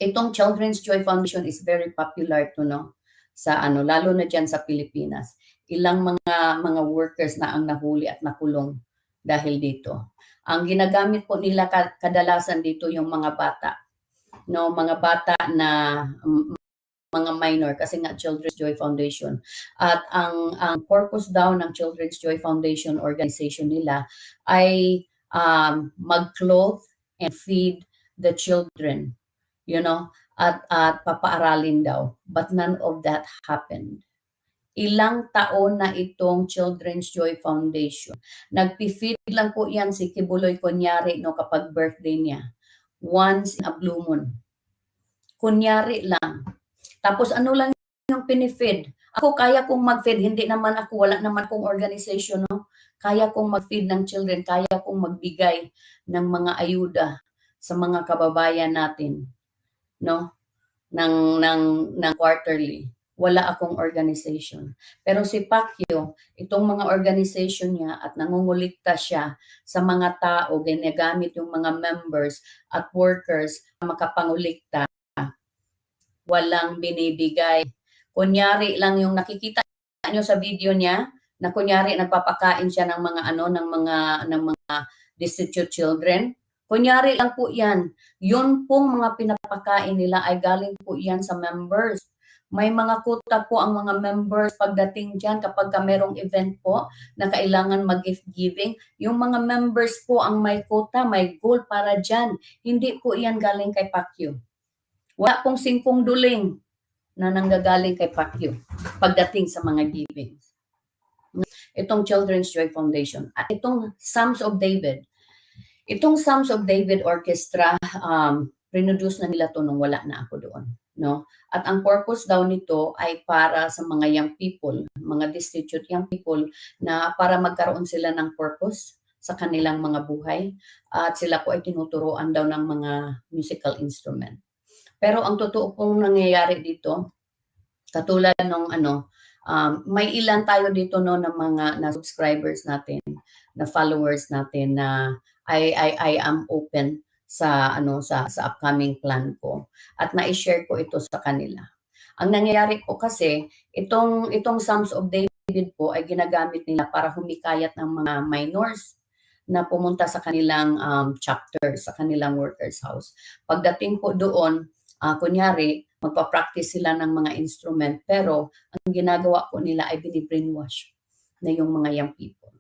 Itong Children's Joy Foundation is very popular to, no, sa lalo na diyan sa Pilipinas. Ilang mga workers na ang nahuli at nakulong dahil dito. Ang ginagamit po nila kadalasan dito yung mga bata. No, mga bata na mga minor kasi nga Children's Joy Foundation. At ang purpose daw ng Children's Joy Foundation organization nila ay mag-clothe and feed the children, you know, at papaaralin daw. But none of that happened. Ilang taon na itong Children's Joy Foundation. Nagpi-feed lang po yan si Kibuloy kunyari, no, kapag birthday niya. Once in a blue moon. Kunyari lang. Tapos lang yung pinifeed. Ako kaya kong mag-feed, hindi naman ako, wala naman kong organization, no? Kaya kong mag-feed ng children, kaya kong magbigay ng mga ayuda sa mga kababayan natin, no? Ng quarterly. Wala akong organization. Pero si Pacquiao, itong mga organization niya at nangungulikta siya sa mga tao, ginagamit yung mga members at workers na makapangulikta, walang binibigay. Kunyari lang yung nakikita nyo sa video niya, na kunyari nagpapakain siya ng mga ng mga destitute children. Kunyari lang po 'yan. Yun pong mga pinapakain nila ay galing po 'yan sa members. May mga quota po ang mga members pagdating diyan kapag merong event po na kailangan mag-gift giving. Yung mga members po ang may quota, may goal para diyan. Hindi po 'yan galing kay Pacquiao. Wala pong 5 duling na nanggagaling kay Pacquiao pagdating sa mga giving. Itong Children's Joy Foundation at itong Psalms of David. Itong Psalms of David Orchestra, produce na nila to nung wala na ako doon, no? At ang purpose daw nito ay para sa mga young people, mga destitute young people, na para magkaroon sila ng purpose sa kanilang mga buhay, at sila po ay tinuturuan daw ng mga musical instrument. Pero ang totoo pong nangyayari dito, katulad ng may ilan tayo dito no ng mga na subscribers natin, na followers natin na I am open sa sa upcoming plan ko at na-share ko ito sa kanila. Ang nangyayari po kasi itong Psalms of David po ay ginagamit nila para humikayat ng mga minors na pumunta sa kanilang chapter, sa kanilang workers house. Pagdating po doon, kunyari, magpa-practice sila ng mga instrument, pero ang ginagawa po nila ay bini-brainwash na yung mga young people.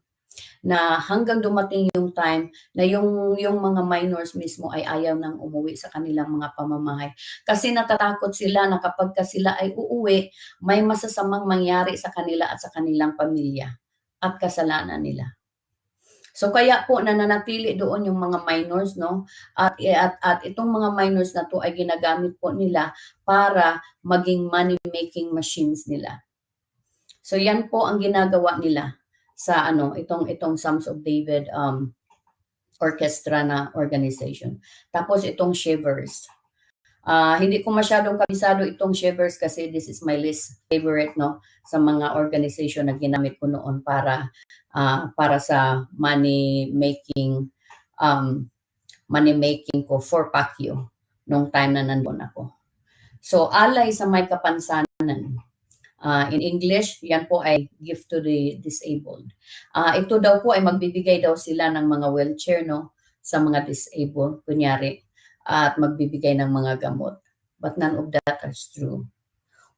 Na hanggang dumating yung time na yung mga minors mismo ay ayaw nang umuwi sa kanilang mga pamamahay. Kasi natatakot sila na kapag sila ay uuwi, may masasamang mangyari sa kanila at sa kanilang pamilya at kasalanan nila. So kaya po nananatili doon yung mga minors, no? At itong mga minors na to ay ginagamit po nila para maging money making machines nila. So yan po ang ginagawa nila sa itong Psalms of David orchestra na organization. Tapos itong Shivers. Hindi ko masyadong kabisado itong Shivers kasi this is my least favorite, no, sa mga organization na ginamit ko noon para sa money making ko for Pacquiao nung time na nandun ako. So alay sa may kapansanan. In English, yan po ay gift to the disabled. Ito daw po ay magbibigay daw sila ng mga wheelchair, no, sa mga disabled, kunyari, at magbibigay ng mga gamot. But none of that is true.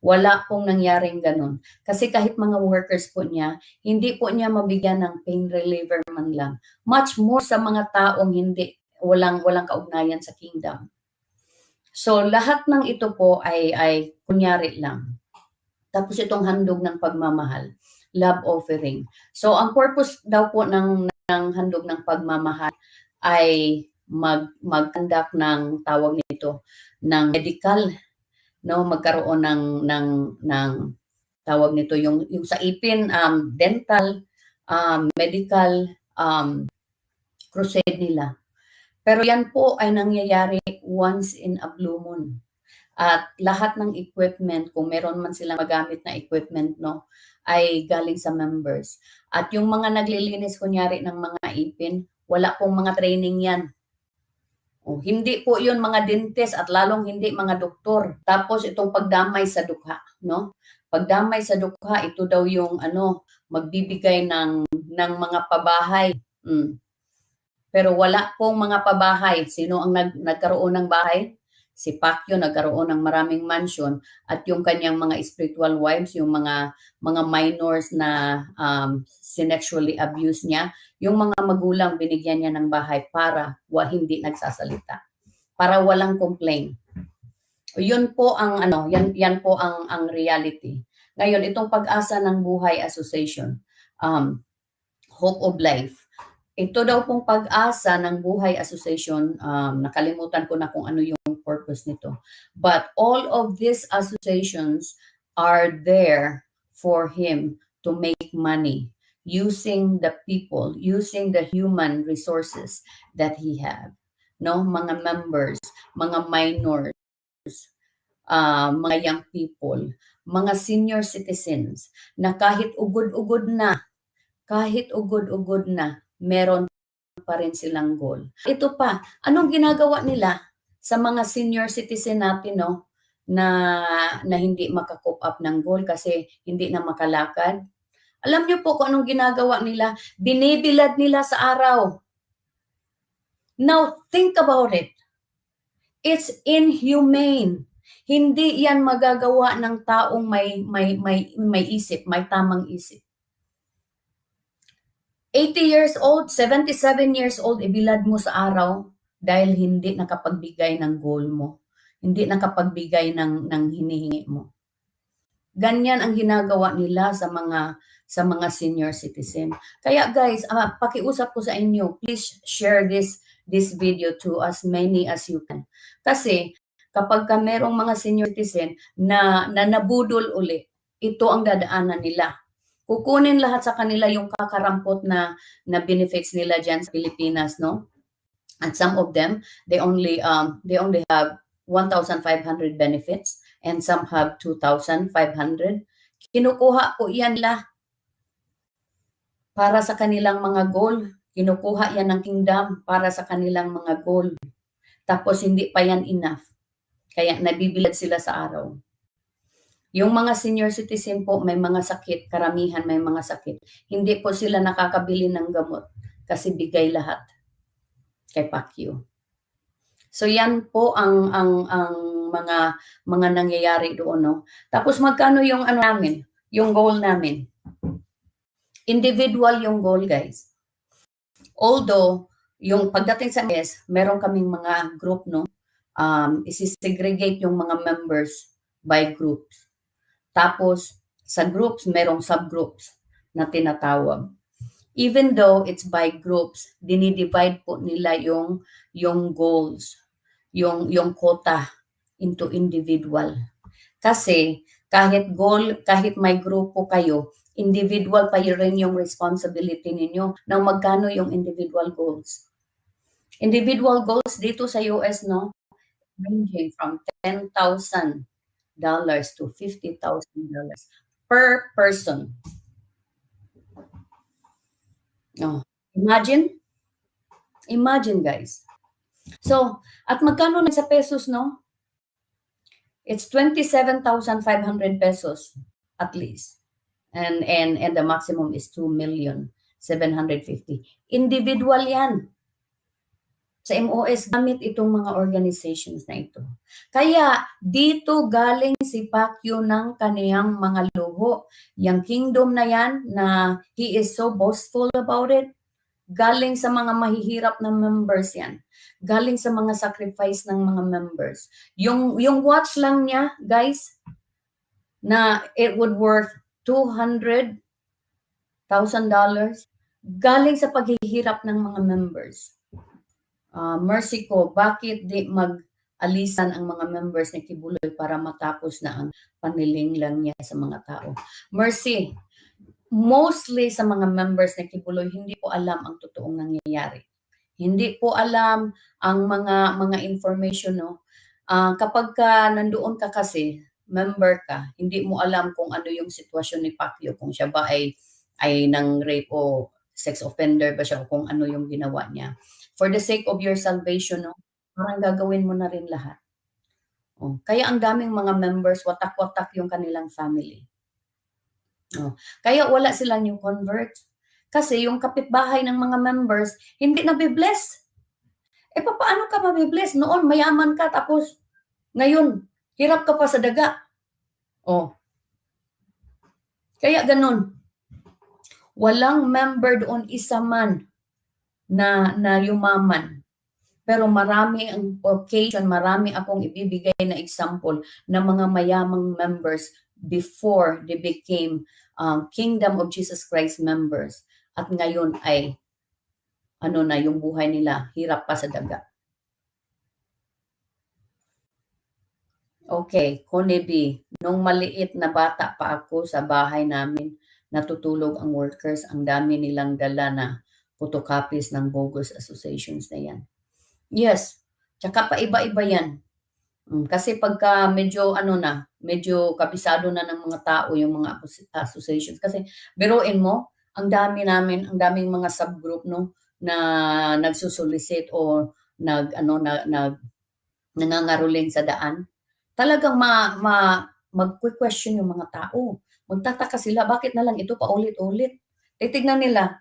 Wala pong nangyaring ganun. Kasi kahit mga workers po niya, hindi po niya mabigyan ng pain reliever man lang. Much more sa mga taong walang kaugnayan sa kingdom. So lahat ng ito po ay kunyari lang. Tapos itong handog ng pagmamahal, love offering. So ang purpose daw po ng handog ng pagmamahal ay mag-conduct ng tawag nito ng medical, no, magkaroon ng tawag nito yung sa ipin, dental, medical crusade nila. Pero yan po ay nangyayari once in a blue moon. At lahat ng equipment, kung meron man sila magamit na equipment, no, ay galing sa members. At yung mga naglilinis kunyari ng mga ipin, wala pong mga training yan. Hindi po yun mga dentist at lalong hindi mga doktor. Tapos itong pagdamay sa dukha, no? Pagdamay sa dukha, ito daw yung magbibigay ng mga pabahay. Pero wala pong mga pabahay. Sino ang nagkaroon ng bahay? Si Pacquiao nagkaroon ng maraming mansion at yung kanyang mga spiritual wives, yung mga minors na sexually abuse niya, yung mga magulang binigyan niya ng bahay para hindi nagsasalita, para walang complaint. Yun po ang yan po ang reality. Ngayon itong Pag-asa ng Buhay Association, Hope of Life. Ito daw pong Pag-asa ng Buhay Association, nakalimutan ko na kung ano yung purpose nito. But all of these associations are there for him to make money using the people, using the human resources that he have. No, mga members, mga minors, mga young people, mga senior citizens na kahit ugod-ugod na, meron pa rin silang goal. Ito pa, anong ginagawa nila sa mga senior citizen natin, no, na hindi maka-cope up ng goal kasi hindi na makalakad? Alam niyo po kung anong ginagawa nila? Binibilad nila sa araw. Now, think about it. It's inhumane. Hindi yan magagawa ng taong may isip, may tamang isip. 80 years old, 77 years old, ibilad mo sa araw dahil hindi nakapagbigay ng goal mo. hindi nakapagbigay ng hinihingi mo. Ganyan ang ginagawa nila sa mga senior citizen. Kaya guys, pakiusap ko sa inyo, please share this video to as many as you can. Kasi kapag ka merong mga senior citizen na nabudol uli, ito ang dadaanan nila. Kukunin lahat sa kanila yung kakarampot na benefits nila dyan sa Pilipinas, no? And some of them, they only have 1,500 benefits and some have 2,500. Kinukuha po yan nila para sa kanilang mga goal. Kinukuha yan ng kingdom para sa kanilang mga goal. Tapos hindi pa yan enough. Kaya nabibilad sila sa araw. Yung mga senior citizen po, may mga sakit, karamihan may mga sakit. Hindi po sila nakakabili ng gamot kasi bigay lahat kay Pacquiao. So yan po ang mga nangyayari doon, no. Tapos magkano yung namin, yung goal namin? Individual yung goal, guys. Although yung pagdating sa MS, meron kaming mga group, no. Isi-segregate yung mga members by groups. Tapos sa groups, merong subgroups na tinatawag. Even though it's by groups, dinidivide po nila yung goals, yung quota into individual. Kasi kahit goal, kahit may grupo kayo, individual pa rin yung responsibility ninyo ng magkano yung individual goals. Individual goals dito sa US, no, ranging from $10,000 to $50,000 per person. Oh, imagine guys. So, at magkano na sa pesos, no? It's 27,500 pesos at least. And the maximum is 2,750,000. Individual yan. Sa MOS, gamit itong mga organizations na ito. Kaya dito galing si Pacquiao ng kaniyang mga luho. Yung kingdom na yan, na he is so boastful about it, galing sa mga mahihirap na members yan. Galing sa mga sacrifice ng mga members. Yung watch lang niya, guys, na it would worth $200,000, galing sa paghihirap ng mga members. Mercy ko, bakit di mag-alisan ang mga members ni Kibuloy para matapos na ang panlilinglang niya sa mga tao? Mercy, mostly sa mga members ni Kibuloy, hindi po alam ang totoong nangyayari. Hindi po alam ang mga information, no? Kapag ka nandoon ka kasi, member ka, hindi mo alam kung ano yung sitwasyon ni Pacquiao, kung siya ba ay nang rape o sex offender ba siya, o kung ano yung ginawa niya. For the sake of your salvation, no, parang gagawin mo na rin lahat. Kaya ang daming mga members, watak-watak yung kanilang family. Kaya wala silang new convert. Kasi yung kapitbahay ng mga members, hindi nabibless. Paano ka mabibless? Noon, mayaman ka, tapos ngayon, hirap ka pa sa daga. Kaya ganun. Walang member doon, isa man na yumaman. Pero marami ang occasion, marami akong ibibigay na example ng mga mayamang members before they became Kingdom of Jesus Christ members. At ngayon ay yung buhay nila, hirap pa sa daga. Okay, Konebi, nung maliit na bata pa ako sa bahay namin, natutulog ang workers, ang dami nilang dala na photocopies ng bogus associations na yan. Yes, tsaka pa iba-iba yan. Kasi pagka medyo medyo kabisado na ng mga tao yung mga associations. Kasi biruin mo, ang daming mga subgroup, no, na nagsusolicit o nangangaruling sa daan. Talagang mag-question yung mga tao. Magtataka sila, bakit na lang ito paulit-ulit? Titignan nila,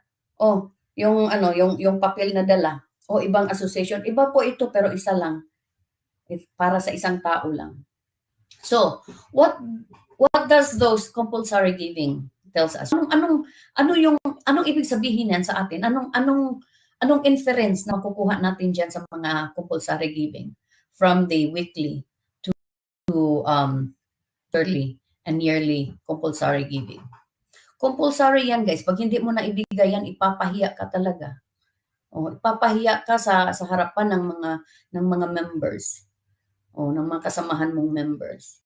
yung papel na dala, ibang association, iba po ito pero isa lang. Para sa isang tao lang. So, what does those compulsory giving tells us? Anong ibig sabihin yan sa atin? Anong inference na makukuha natin diyan sa mga compulsory giving from the weekly quarterly and yearly compulsory giving. Compulsory yan, guys. Pag hindi mo na ibigay yan, ipapahiya ka talaga. Ipapahiya ka sa harapan ng mga members. Ng mga kasamahan mong members.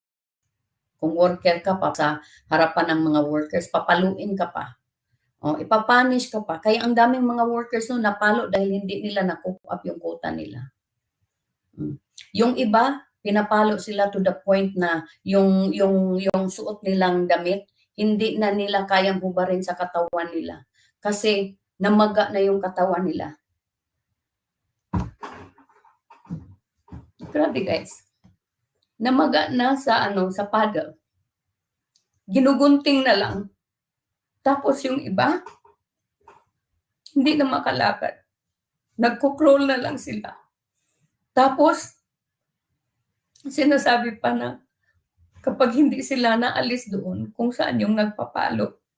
Kung worker ka pa sa harapan ng mga workers, papaluin ka pa. Ipapunish ka pa. Kaya ang daming mga workers no napalo dahil hindi nila na-cope up yung quota nila. Yung iba, pinapalo sila to the point na yung suot nilang damit, hindi na nila kayang hubarin sa katawan nila. Kasi namaga na yung katawan nila. Grabe guys. Namaga na sa paddle. Ginugunting na lang. Tapos yung iba, hindi na makalakad. Nagko-crawl na lang sila. Tapos, sinasabi pa na kapag hindi sila naalis doon, kung saan yung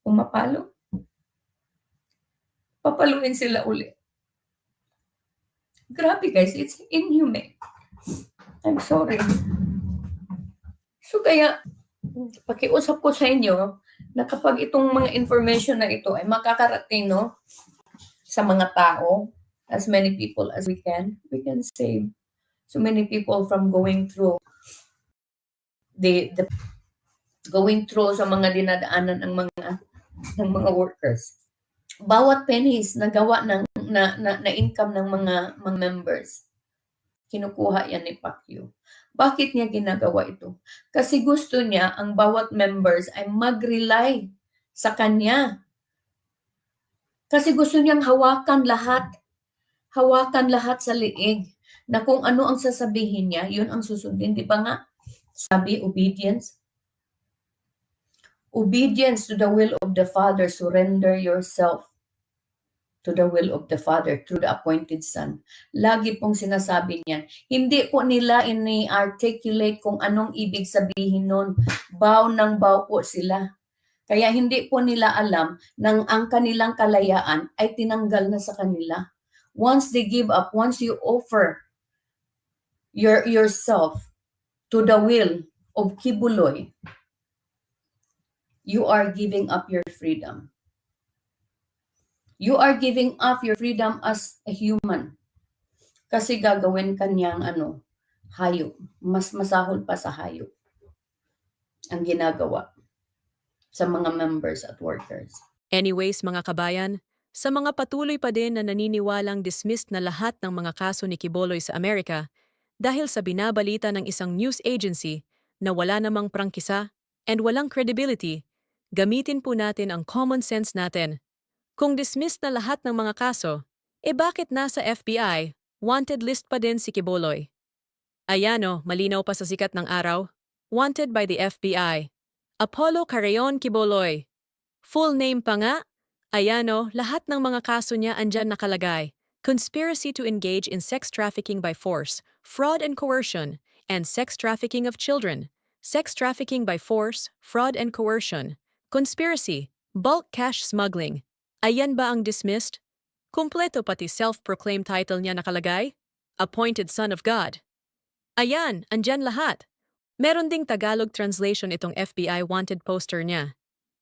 pumapalo, papaluin sila uli. Grabe guys, it's inhumane. I'm sorry. So kaya, pakiusap ko sa inyo, na kapag itong mga information na ito ay makakarating sa mga tao, as many people as we can save so many people from going through sa mga dinadaanan ng mga workers. Bawat pennies na gawa na income ng mga members, kinukuha yan ni Pacquiao. Bakit niya ginagawa ito? Kasi gusto niya ang bawat members ay mag-rely sa kanya. Kasi gusto niyang hawakan lahat sa liig na kung ano ang sasabihin niya, yun ang susundin. Di ba nga? Sabi, obedience. Obedience to the will of the Father. Surrender yourself to the will of the Father through the appointed Son. Lagi pong sinasabi niyan. Hindi po nila ini-articulate kung anong ibig sabihin nun. Bow ng bow po sila. Kaya hindi po nila alam nang ang kanilang kalayaan ay tinanggal na sa kanila. Once they give up, once you offer yourself to the will of Kibuloy, you are giving up your freedom. You are giving up your freedom as a human. Kasi gagawin kanyang hayop. Mas masahol pa sa hayop ang ginagawa sa mga members at workers. Anyways, mga kabayan, sa mga patuloy pa din na naniniwalang dismissed na lahat ng mga kaso ni Quiboloy sa Amerika dahil sa binabalita ng isang news agency na wala namang prangkisa and walang credibility, gamitin po natin ang common sense natin. Kung dismissed na lahat ng mga kaso, bakit nasa FBI, wanted list pa din si Quiboloy? Ayan malinaw pa sa sikat ng araw, wanted by the FBI. Apollo Carreon Quiboloy. Full name pa nga? Ayan lahat ng mga kaso niya andyan nakalagay. Conspiracy to engage in sex trafficking by force, fraud and coercion, and sex trafficking of children. Sex trafficking by force, fraud and coercion. Conspiracy, bulk cash smuggling. Ayan ba ang dismissed? Kumpleto pati self-proclaimed title niya nakalagay? Appointed Son of God. Ayan, andyan lahat. Meron ding Tagalog translation itong FBI wanted poster niya.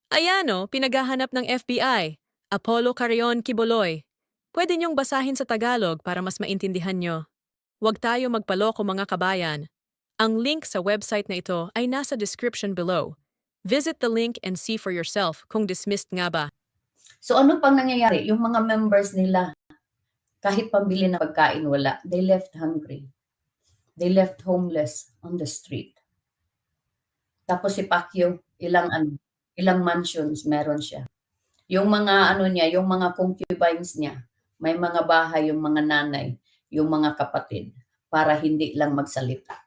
Ayan pinaghahanap ng FBI. Apollo Carreon Quiboloy. Pwede niyong basahin sa Tagalog para mas maintindihan nyo. Huwag tayo magpaloko mga kabayan. Ang link sa website na ito ay nasa description below. Visit the link and see for yourself kung dismissed nga ba. So ano pang nangyayari? Yung mga members nila, kahit pambili ng pagkain wala, they left hungry. They left homeless on the street. Tapos si Pacquiao, ilang mansions meron siya. Yung mga yung mga concubines niya, may mga bahay yung mga nanay, yung mga kapatid, para hindi lang magsalita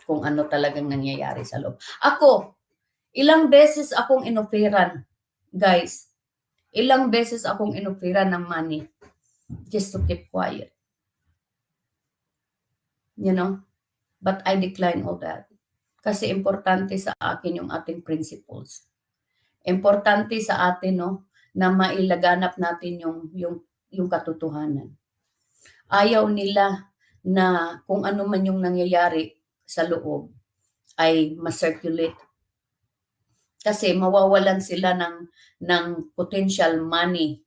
kung ano talagang nangyayari sa loob. Ako, ilang beses akong inoferan, guys. Ilang beses akong inoferan ng money just to keep quiet. But I decline all that. Kasi importante sa akin yung ating principles. Importante sa atin na mailaganap natin yung katotohanan. Ayaw nila na kung ano man yung nangyayari sa loob ay ma-circulate. Kasi mawawalan sila ng potential money,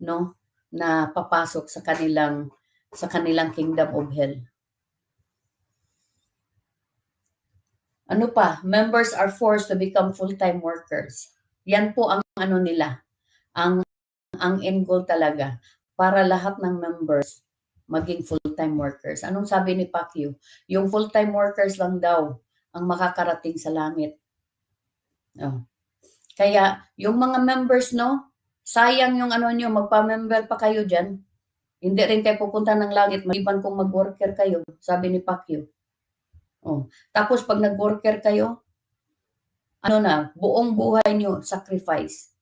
no, na papasok sa kanilang kingdom of hell. Ano pa? Members are forced to become full-time workers. Yan po ang ano nila. Ang end goal talaga para lahat ng members maging full-time workers. Anong sabi ni Pacquiao? Yung full-time workers lang daw ang makakarating sa langit. Oh. Kaya yung mga members, no, sayang yung ano nyo, magpa-member pa kayo dyan. Hindi rin kayo pupunta ng langit, maliban kung mag-worker kayo, sabi ni Pacquiao. Oh. Tapos pag nag-worker kayo, ano na, buong buhay nyo, sacrifice.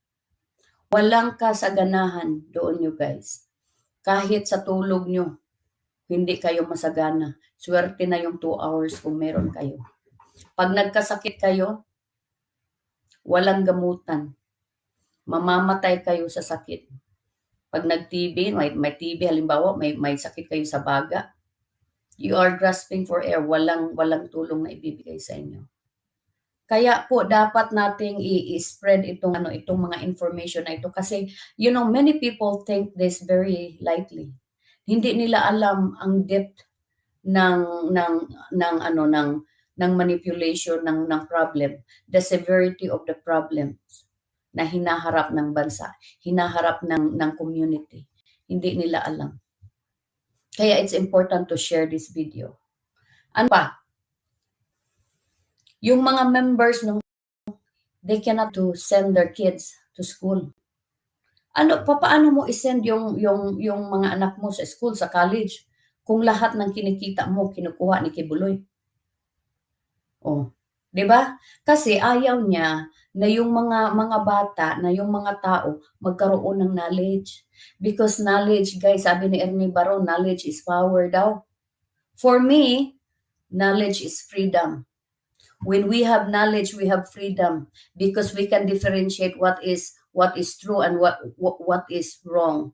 Walang kasaganahan doon nyo, guys. Kahit sa tulog nyo, hindi kayo masagana. Swerte na yung 2 hours kung meron kayo. Pag nagkasakit kayo, walang gamutan. Mamamatay kayo sa sakit. Pag nag-TB, may TB, halimbawa, may sakit kayo sa baga, you are grasping for air. Walang tulong na ibibigay sa inyo. Kaya po dapat nating i-spread itong mga information na ito kasi many people think this very lightly. Hindi nila alam ang depth ng manipulation ng problem, the severity of the problems na hinaharap ng bansa, hinaharap ng community. Hindi nila alam. Kaya it's important to share this video. Ano pa? Yung mga members, no, they cannot to send their kids to school. Paano mo i-send yung mga anak mo sa school, sa college, kung lahat ng kinikita mo kinukuha ni Kibuloy? Oh, 'di ba? Kasi ayaw niya na yung mga bata, na yung mga tao magkaroon ng knowledge. Because knowledge, guys, sabi ni Ernie Baron, knowledge is power daw. For me, knowledge is freedom. When we have knowledge, we have freedom because we can differentiate what is true and what is wrong.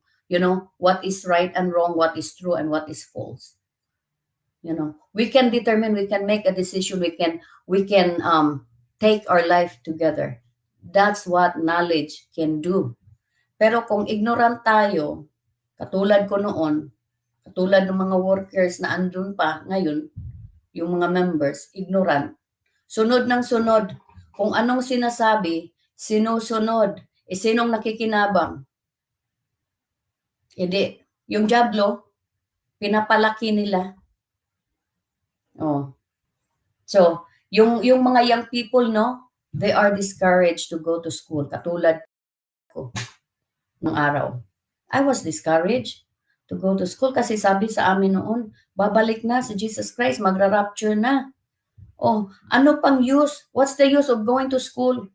What is right and wrong, what is true and what is false. We can determine, we can make a decision, we can take our life together. That's what knowledge can do. Pero kung ignorant tayo, katulad ko noon, katulad ng mga workers na andun pa ngayon, yung mga members, ignorant. Sunod ng sunod. Kung anong sinasabi, sinusunod. Sinong nakikinabang? Hindi. Yung Diablo, pinapalaki nila. Oh. So, yung mga young people, no, they are discouraged to go to school. Katulad ko nung araw. I was discouraged to go to school kasi sabi sa amin noon, babalik na si Jesus Christ, magra-rapture na. Oh, ano pang use? What's the use of going to school?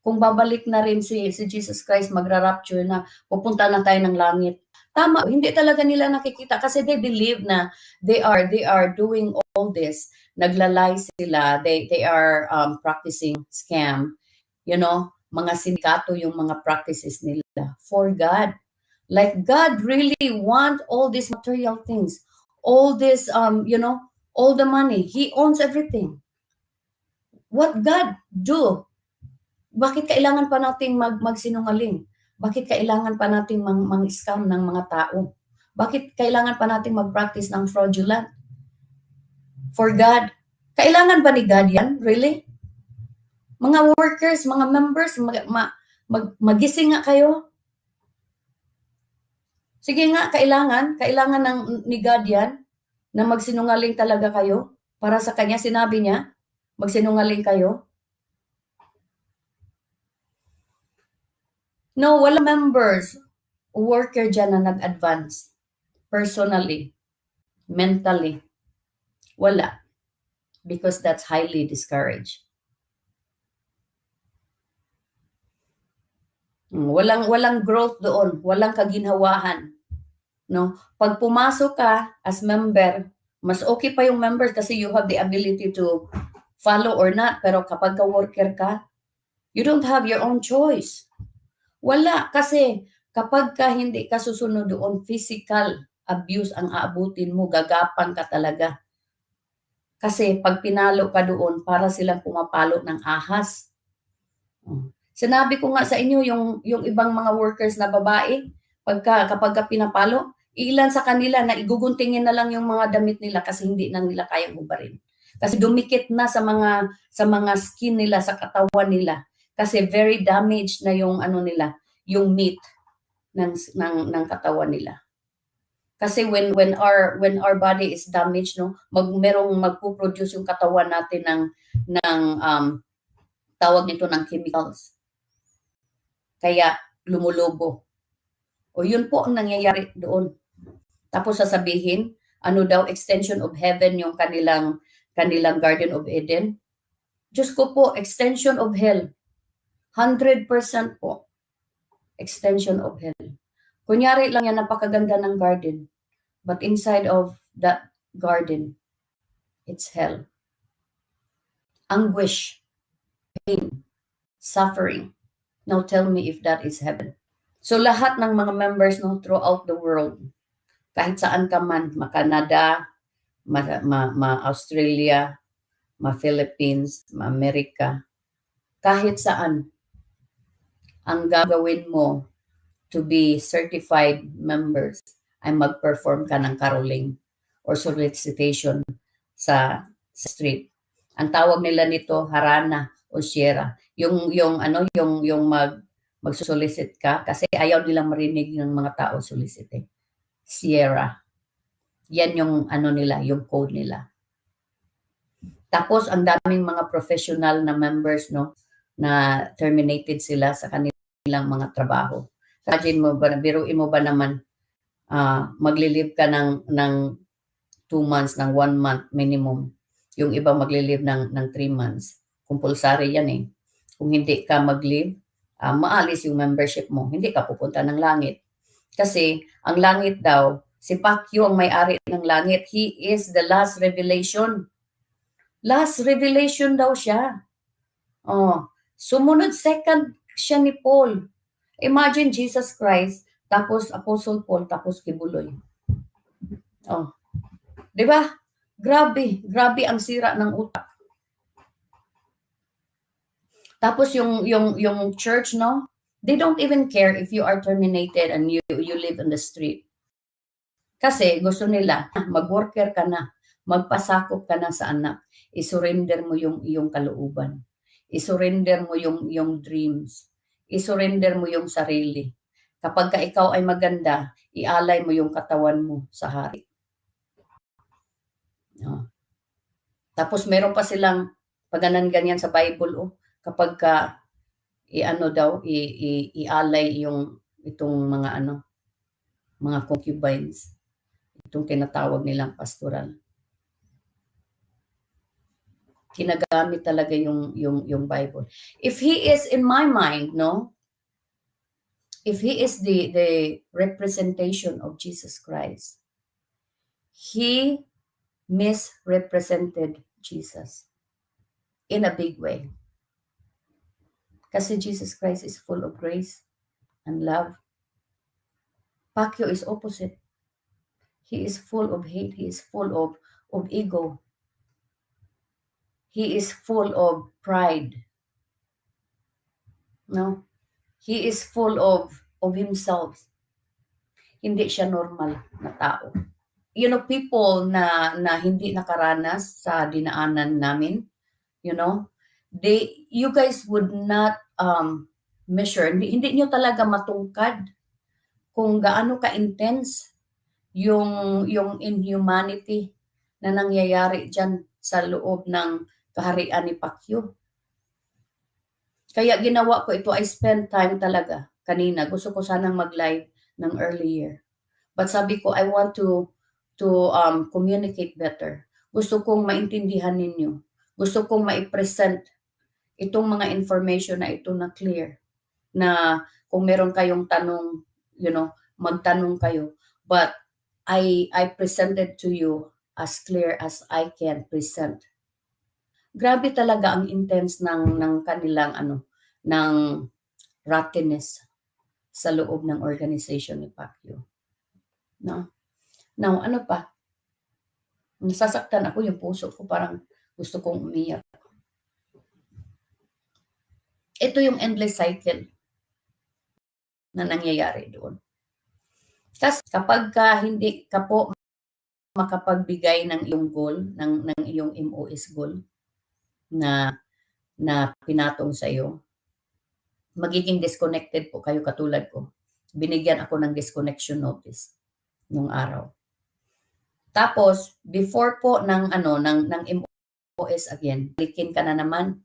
Kung babalik na rin si Jesus Christ, magra-rapture na, pupunta na tayo ng langit. Tama, hindi talaga nila nakikita kasi they believe na they are doing all this. Naglalay sila, they are practicing scam. Mga sindikato yung mga practices nila for God. Like God really want all these material things, all this all the money. He owns everything. What God do? Bakit kailangan pa nating magsinungaling? Bakit kailangan pa nating mang-scam ng mga tao? Bakit kailangan pa nating mag-practice ng fraudulent? For God. Kailangan ba ni God yan? Really? Mga workers, mga members, magising nga kayo. Sige nga, kailangan ni God yan na magsinungaling talaga kayo. Para sa kanya, sinabi niya, magsinungaling kayo. No, wala members, worker dyan na nag-advance. Personally, mentally. Wala. Because that's highly discouraged. Walang growth doon. Walang kaginhawahan. No? Pag pumasok ka as member, mas okay pa yung members kasi you have the ability to follow or not. Pero kapag ka-worker ka, you don't have your own choice. Wala. Kasi kapag ka hindi ka susunod doon, physical abuse ang aabutin mo, gagapan ka talaga. Kasi pag pinalo ka doon, para silang pumapalo ng ahas. Sinabi ko nga sa inyo, yung ibang mga workers na babae, kapag ka pinapalo, ilan sa kanila na iguguntingin na lang yung mga damit nila kasi hindi na nila kayang hubarin. Kasi dumikit na sa mga skin nila, sa katawan nila. Kasi very damaged na yung ano nila, yung meat ng katawan nila. Kasi when our body is damaged, no, merong magpo-produce yung katawan natin ng tawag nito ng chemicals. Kaya lumulubo. O yun po ang nangyayari doon. Tapos sasabihin, ano daw, extension of heaven yung kanilang Garden of Eden. Diyos ko po, extension of hell. 100% po. Extension of hell. Kunyari lang yan, napakaganda ng garden. But inside of that garden, it's hell. Anguish, pain, suffering. Now tell me if that is heaven. So lahat ng mga members no throughout the world, kahit saan ka man, ma-Canada, ma-Australia, ma-Philippines, ma-America, kahit saan, ang gagawin mo to be certified members ay mag-perform ka ng caroling or solicitation sa street. Ang tawag nila nito harana o sierra. Yung mag-solicit ka kasi ayaw nilang marinig ng mga tao solicite. Sierra. Yan yung ano nila, yung code nila. Tapos ang daming mga professional na members no na terminated sila sa kanilang mga trabaho. Imagine mo ba, biruin mo ba naman maglilive ka ng 2 months, ng 1 month minimum. Yung iba maglilive ng 3 months. Compulsory yan eh. Kung hindi ka mag-live, maalis yung membership mo. Hindi ka pupunta ng langit. Kasi ang langit daw, si Pacquiao ang may-ari ng langit. He is the last revelation. Last revelation daw siya. Sumunod second siya ni Paul. Imagine Jesus Christ, tapos Apostle Paul, tapos Kibuloy. Di ba? Grabe ang sira ng utak. Tapos yung church, no? They don't even care if you are terminated and you live on the street. Kasi gusto nila, mag-worker ka na, magpasakop ka na sa anak, isurrender mo yung iyong kalooban. Isurrender mo yung dreams. Isurrender mo yung sarili. Kapag ka ikaw ay maganda, ialay mo yung katawan mo sa hari. Tapos meron pa silang paganan-ganyan sa Bible, kapag ka ialay itong mga concubines, itong tinatawag nilang pastoral. Kinagamit talaga yung Bible. If he is in my mind, no? If he is the representation of Jesus Christ, he misrepresented Jesus in a big way. Kasi Jesus Christ is full of grace and love. Pacquiao is opposite. He is full of hate. He is full of ego. He is full of pride. No? He is full of himself. Hindi siya normal na tao. You know, people na hindi nakaranas sa dinaanan namin, you know, you guys would not measure, hindi nyo talaga matungkad kung gaano ka-intense yung inhumanity na nangyayari dyan sa loob ng kaharian ni Pacquiao. Kaya ginawa ko ito, I spent time talaga kanina. Gusto ko sanang mag-live ng earlier. But sabi ko, I want to communicate better. Gusto kong maintindihan ninyo. Gusto kong ma-present itong mga information na ito na clear. Na kung meron kayong tanong, you know, magtanong kayo. But I presented to you as clear as I can present. Grabe talaga ang intense ng kanilang ng rottenness sa loob ng organization ni Pacquiao. No? Now, ano pa? Nasasaktan ako, yung puso ko parang gusto kong umiyak. Ito yung endless cycle na nangyayari doon. Kasi kapag hindi ka po makapagbigay ng iyong goal, ng iyong MOS goal na pinatong sa iyo, magiging disconnected po kayo katulad ko. Binigyan ako ng disconnection notice nung araw. Tapos before po ng MOS again, balikin ka na naman.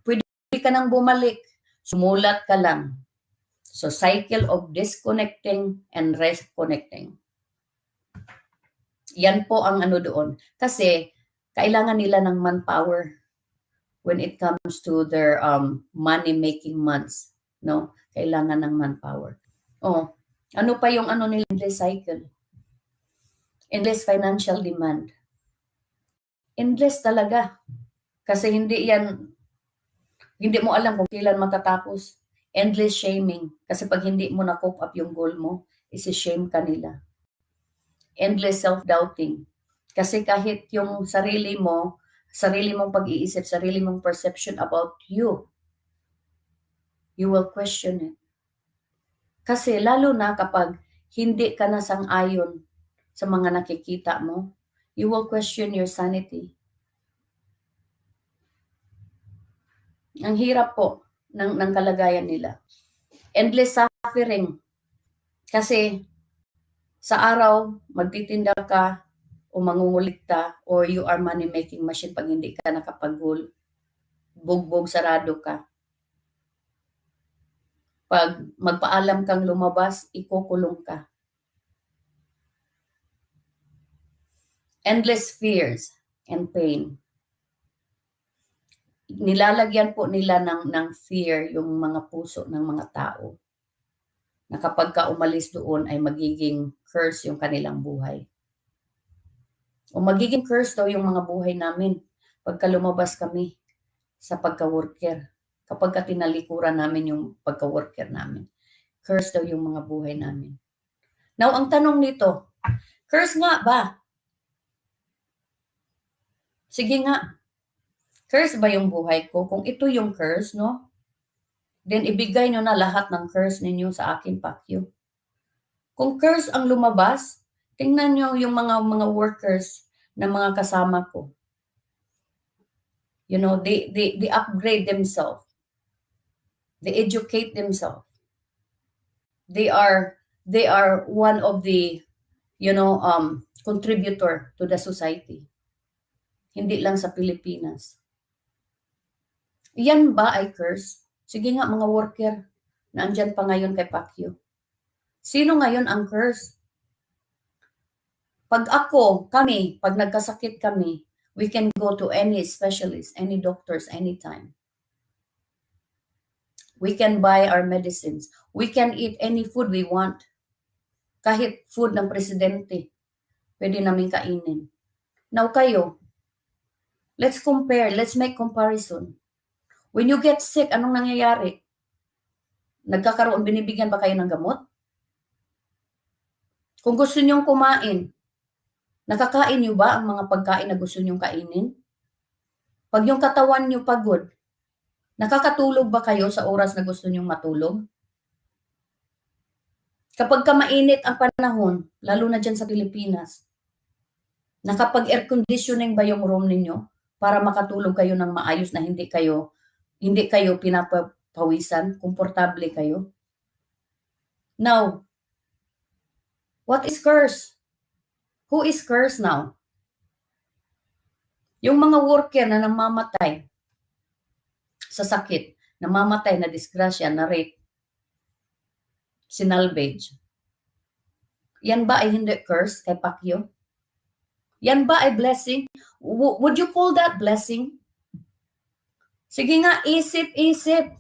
Pwede ka nang bumalik. Sumulat ka lang. So cycle of disconnecting and reconnecting. Yan po ang doon. Kasi kailangan nila ng manpower when it comes to their money-making months. No? Kailangan ng manpower. Ano pa yung nila endless cycle? Endless financial demand. Endless talaga. Kasi hindi mo alam kung kailan matatapos. Endless shaming. Kasi pag hindi mo na-cope up yung goal mo, isi-shame ka nila. Endless self-doubting. Kasi kahit yung sarili mong pag-iisip, sarili mong perception about you will question it. Kasi lalo na kapag hindi ka na sang-ayon sa mga nakikita mo, you will question your sanity. Ang hirap po ng kalagayan nila. Endless suffering. Kasi sa araw, magtitinda ka o mangungulikta or you are money-making machine pag hindi ka nakapag-goal. Bugbog, sarado ka. Pag magpaalam kang lumabas, ikukulong ka. Endless fears and pain. Nilalagyan po nila ng fear yung mga puso ng mga tao. Na kapag ka umalis doon ay magiging curse yung kanilang buhay. O magiging curse daw yung mga buhay namin pagka lumabas kami sa pagka-worker. Kapag ka tinalikuran namin yung pagka-worker namin. Curse daw yung mga buhay namin. Now, ang tanong nito, curse nga ba? Sige nga, curse ba yung buhay ko? Kung ito yung curse, no? Then ibigay nyo na lahat ng curse ninyo sa akin, Pacquiao. Kung curse ang lumabas, tingnan nyo yung mga workers na mga kasama ko. You know, they upgrade themselves. They educate themselves. They are one of the, contributor to the society. Hindi lang sa Pilipinas. Yan ba ay curse? Sige nga mga worker na andyan pa ngayon kay Pacquiao. Sino ngayon ang curse? Pag pag nagkasakit kami, we can go to any specialist, any doctors, anytime. We can buy our medicines. We can eat any food we want. Kahit food ng presidente, pwede namin kainin. Now kayo, let's compare, let's make comparison. When you get sick, anong nangyayari? Binibigyan ba kayo ng gamot? Kung gusto nyong kumain, nakakain nyo ba ang mga pagkain na gusto nyong kainin? Pag yung katawan nyo pagod, nakakatulog ba kayo sa oras na gusto nyong matulog? Kapag mainit ang panahon, lalo na dyan sa Pilipinas, nakapag-air conditioning ba yung room ninyo para makatulog kayo ng maayos na hindi kayo pinapawisan, komportable kayo? Now, what is curse? Who is cursed now? Yung mga worker na namamatay sa sakit, namamatay na disgrasya, na rape, sinalvage. Yan ba ay hindi curse kay Pacquiao? Yan ba ay blessing? Would you call that blessing? Sige nga, isip.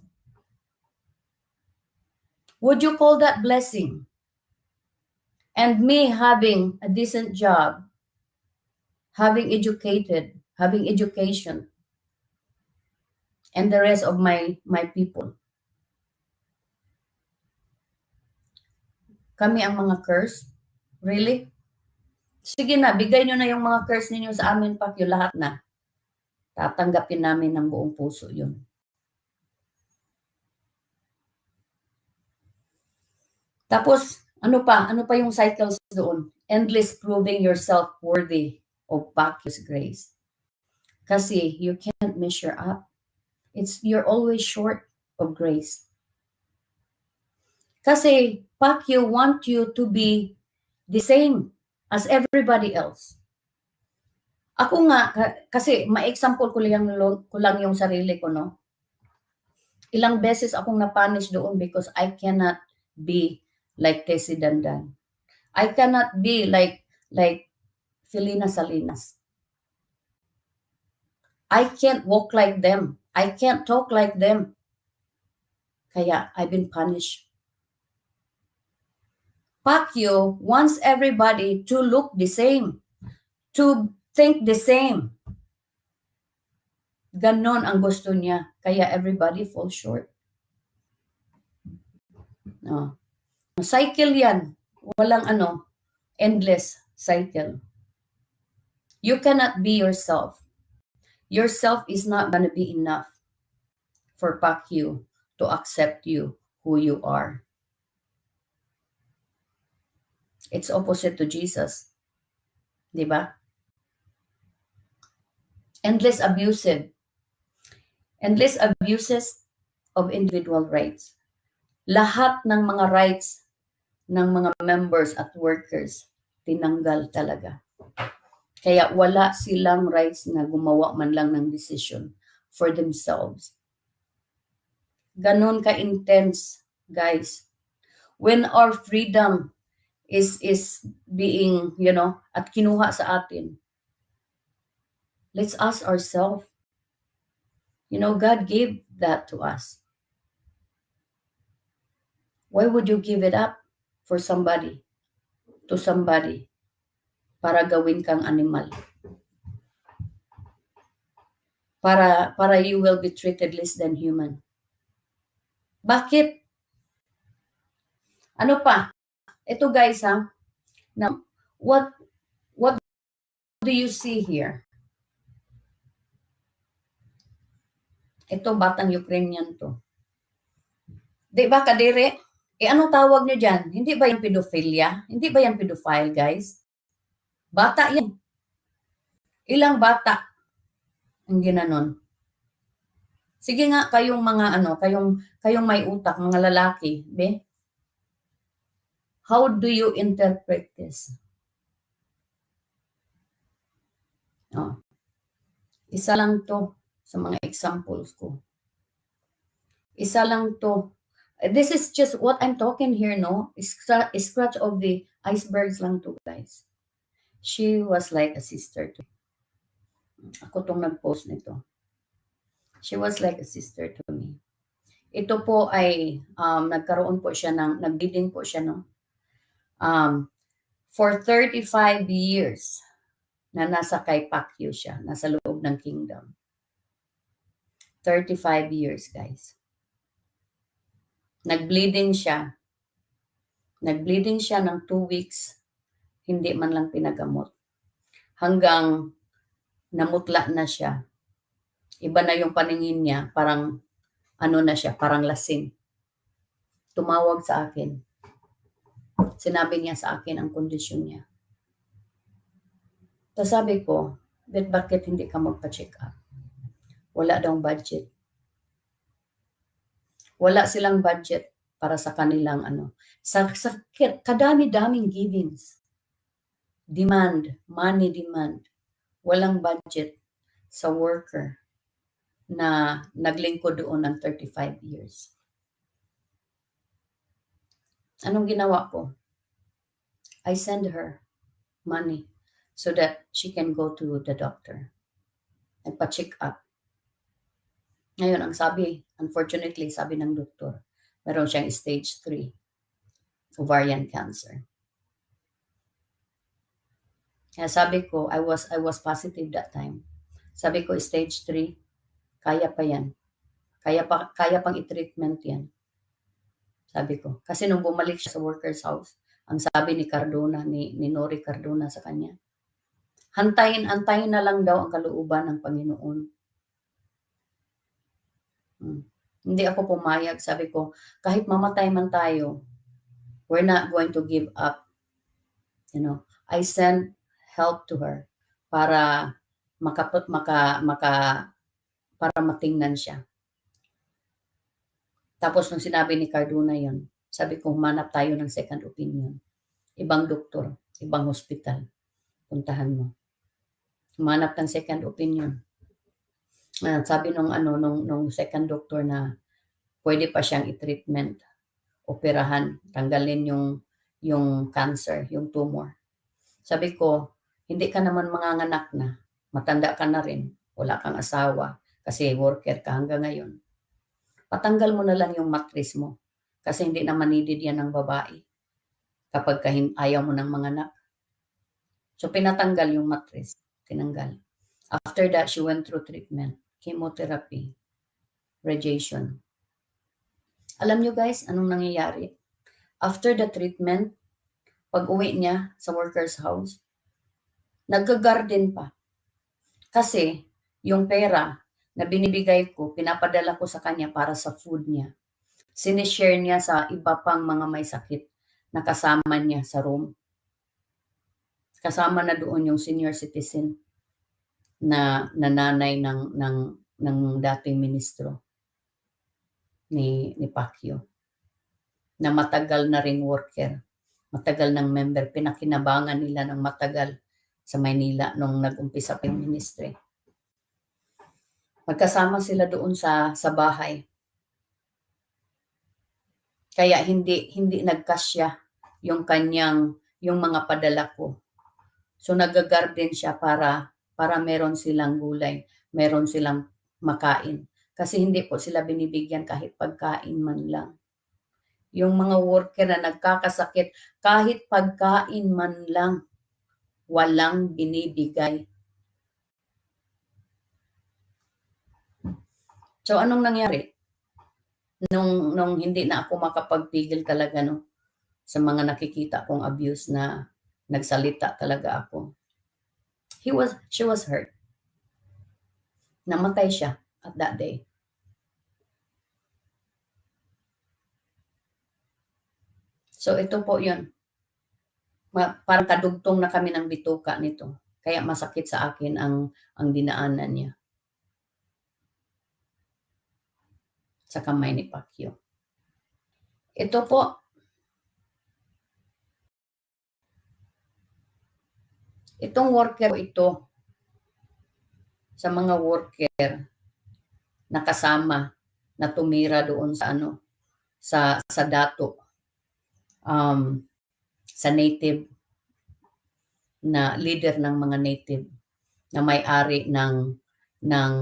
Would you call that blessing? And me having a decent job, having education, and the rest of my people. Kami ang mga cursed? Really? Sige na, bigay nyo na yung mga curse ninyo sa amin, Pacquiao, lahat na. Tatanggapin namin ng buong puso yun. Tapos, ano pa yung cycles doon? Endless proving yourself worthy of Pacquiao's grace. Kasi you can't measure up. You're always short of grace. Kasi Pacquiao want you to be the same as everybody else. Ako nga, kasi ma-example ko lang yung sarili ko, no? Ilang beses akong na-punish doon because I cannot be like Tessie Dandan. I cannot be like Felina Salinas. I can't walk like them. I can't talk like them. Kaya I've been punished. Pacquiao wants everybody to look the same, to think the same. Ganon ang gusto niya. Kaya everybody falls short. No. Cycle yan. Walang endless cycle. You cannot be yourself. Yourself is not going to be enough for Pacquiao to accept you who you are. It's opposite to Jesus. Diba? Endless abuses of individual rights. Lahat ng mga rights ng mga members at workers, tinanggal talaga. Kaya wala silang rights na gumawa man lang ng decision for themselves. Ganon ka-intense, guys. When our freedom is being, at kinuha sa atin, let's ask ourselves, God gave that to us. Why would you give it up for somebody, to somebody, para gawin kang animal? Para you will be treated less than human. Bakit? Ano pa? Ito guys na what do you see here? Ito batang Ukrainian to. Di ba kadire? Anong tawag niyo dyan? Hindi ba yung pedophilia? Hindi ba yung pedophile, guys? Bata yan. Ilang bata ang ginanon? Sige nga, kayong mga kayong may utak, mga lalaki, be? How do you interpret this? Isa lang to sa mga examples ko. Isa lang to. This is just what I'm talking here, no? Scratch of the icebergs lang to, guys. She was like a sister to me. Ako tong nag-post nito. She was like a sister to me. Ito po ay nagkaroon po siya nag-bleeding po siya, no? For 35 years na nasa kay Pacquiao siya, nasa loob ng kingdom. 35 years, guys. Nag-bleeding siya. Nag-bleeding siya ng 2 weeks. Hindi man lang pinagamot. Hanggang namutla na siya. Iba na yung paningin niya. Parang, na siya, parang lasing. Tumawag sa akin. Sinabi niya sa akin ang kondisyon niya. So sabi ko, bakit hindi ka magpa-check up? Wala daw budget. Wala silang budget para sa kanilang sa kadami-daming givings. Money demand. Walang budget sa worker na naglingkod doon ng 35 years. Anong ginawa ko? I send her money so that she can go to the doctor. Nagpa-check up. Ngayon, ang sabi, unfortunately, sabi ng doktor, meron siyang stage 3 ovarian cancer. Kaya sabi ko, I was positive that time. Sabi ko, stage 3, kaya pa yan. Kaya pang i-treatment yan. Sabi ko. Kasi nung bumalik siya sa worker's house, Ang sabi ni Cardona, ni Nori Cardona sa kanya, antayin na lang daw ang kalooban ng Panginoon. Hindi ako pumayag. Sabi ko, kahit mamatay man tayo, we're not going to give up. You know, I sent help to her para para matingnan siya. Tapos nung sinabi ni Cardona yon, sabi ko, humanap tayo ng second opinion. Ibang doktor, ibang hospital. Puntahan mo. Humanap ng second opinion. Sabi nung second doctor na pwede pa siyang i-treatment, operahan, tanggalin yung cancer, yung tumor. Sabi ko, hindi ka naman manganganak na, matanda ka na rin, wala kang asawa, kasi worker ka hanggang ngayon. Patanggal mo na lang yung mattress mo, kasi hindi naman needed yan ng babae kapag ayaw mo ng manganak. So pinatanggal yung mattress, tinanggal. After that, she went through treatment, chemotherapy, radiation. Alam nyo guys, anong nangyayari? After the treatment, pag uwi niya sa worker's house, nag-garden pa. Kasi yung pera na binibigay ko, pinapadala ko sa kanya para sa food niya. Sinishare niya sa iba pang mga may sakit na kasama niya sa room. Kasama na doon yung senior citizen na nanay ng dating ministro ni Pacquiao, na matagal na ring worker, matagal ng member, pinakinabangan nila ng matagal sa Maynila nung nag-umpisa pa yung ministry. Magkasama sila doon sa bahay. Kaya hindi nagkasya yung mga padala ko. So nag-garden siya para meron silang gulay, meron silang makain. Kasi hindi po sila binibigyan kahit pagkain man lang. Yung mga worker na nagkakasakit, kahit pagkain man lang, walang binibigay. So anong nangyari? Nung hindi na ako makapagpigil talaga sa mga nakikita kong abuse, na nagsalita talaga ako. She was hurt. Namatay siya at that day. So ito po yun. Parang kadugtong na kami ng bituka nito. Kaya masakit sa akin ang dinaanan niya sa kamay ni Pacquiao. Ito po, itong worker ito, sa mga worker na kasama na tumira doon sa dato, sa native, na leader ng mga native, na may-ari ng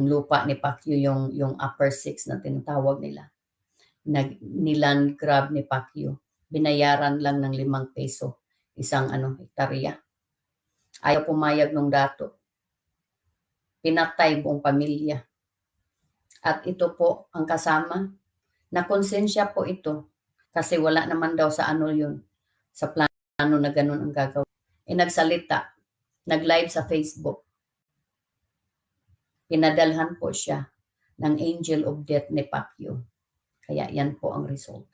lupa ni Pacquiao, yung upper six na tinatawag nila. Niland grab ni Pacquiao. Binayaran lang ng 5 peso isang hektarya. Ayaw pumayag nung dato. Pinatay buong pamilya. At ito po ang kasama. Nakonsensya po ito. Kasi wala naman daw sa yun. Sa plano na ganun ang gagawin. Nagsalita. Nag-live sa Facebook. Pinadalhan po siya ng angel of death ni Pacquiao. Kaya yan po ang result.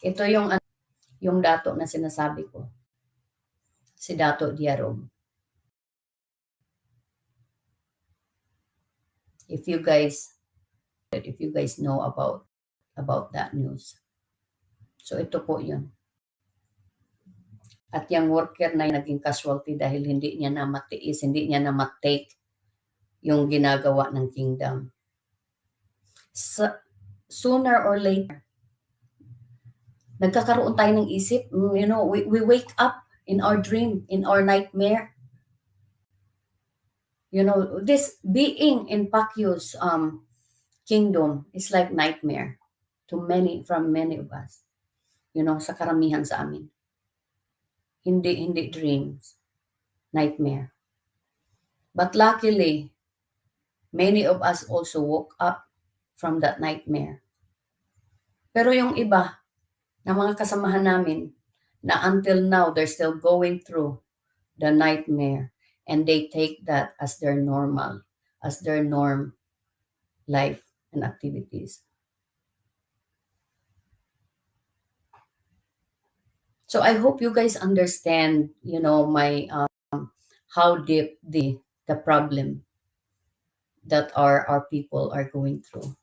Ito yung dato na sinasabi ko. Si Dato Diarog. If you guys know about that news. So ito po yun. At yung worker na naging casualty dahil hindi niya na matiis, hindi niya na matake yung ginagawa ng kingdom. Sooner or later, nagkakaroon tayo ng isip. We wake up in our dream, in our nightmare. This being in Pacquiao's kingdom is like nightmare from many of us. Sa karamihan sa amin. Hindi dreams, nightmare. But luckily, many of us also woke up from that nightmare. Pero yung iba, na mga kasamahan namin, na until now, they're still going through the nightmare, and they take that as their normal, as their norm life and activities. So I hope you guys understand, my how deep the problem that our people are going through.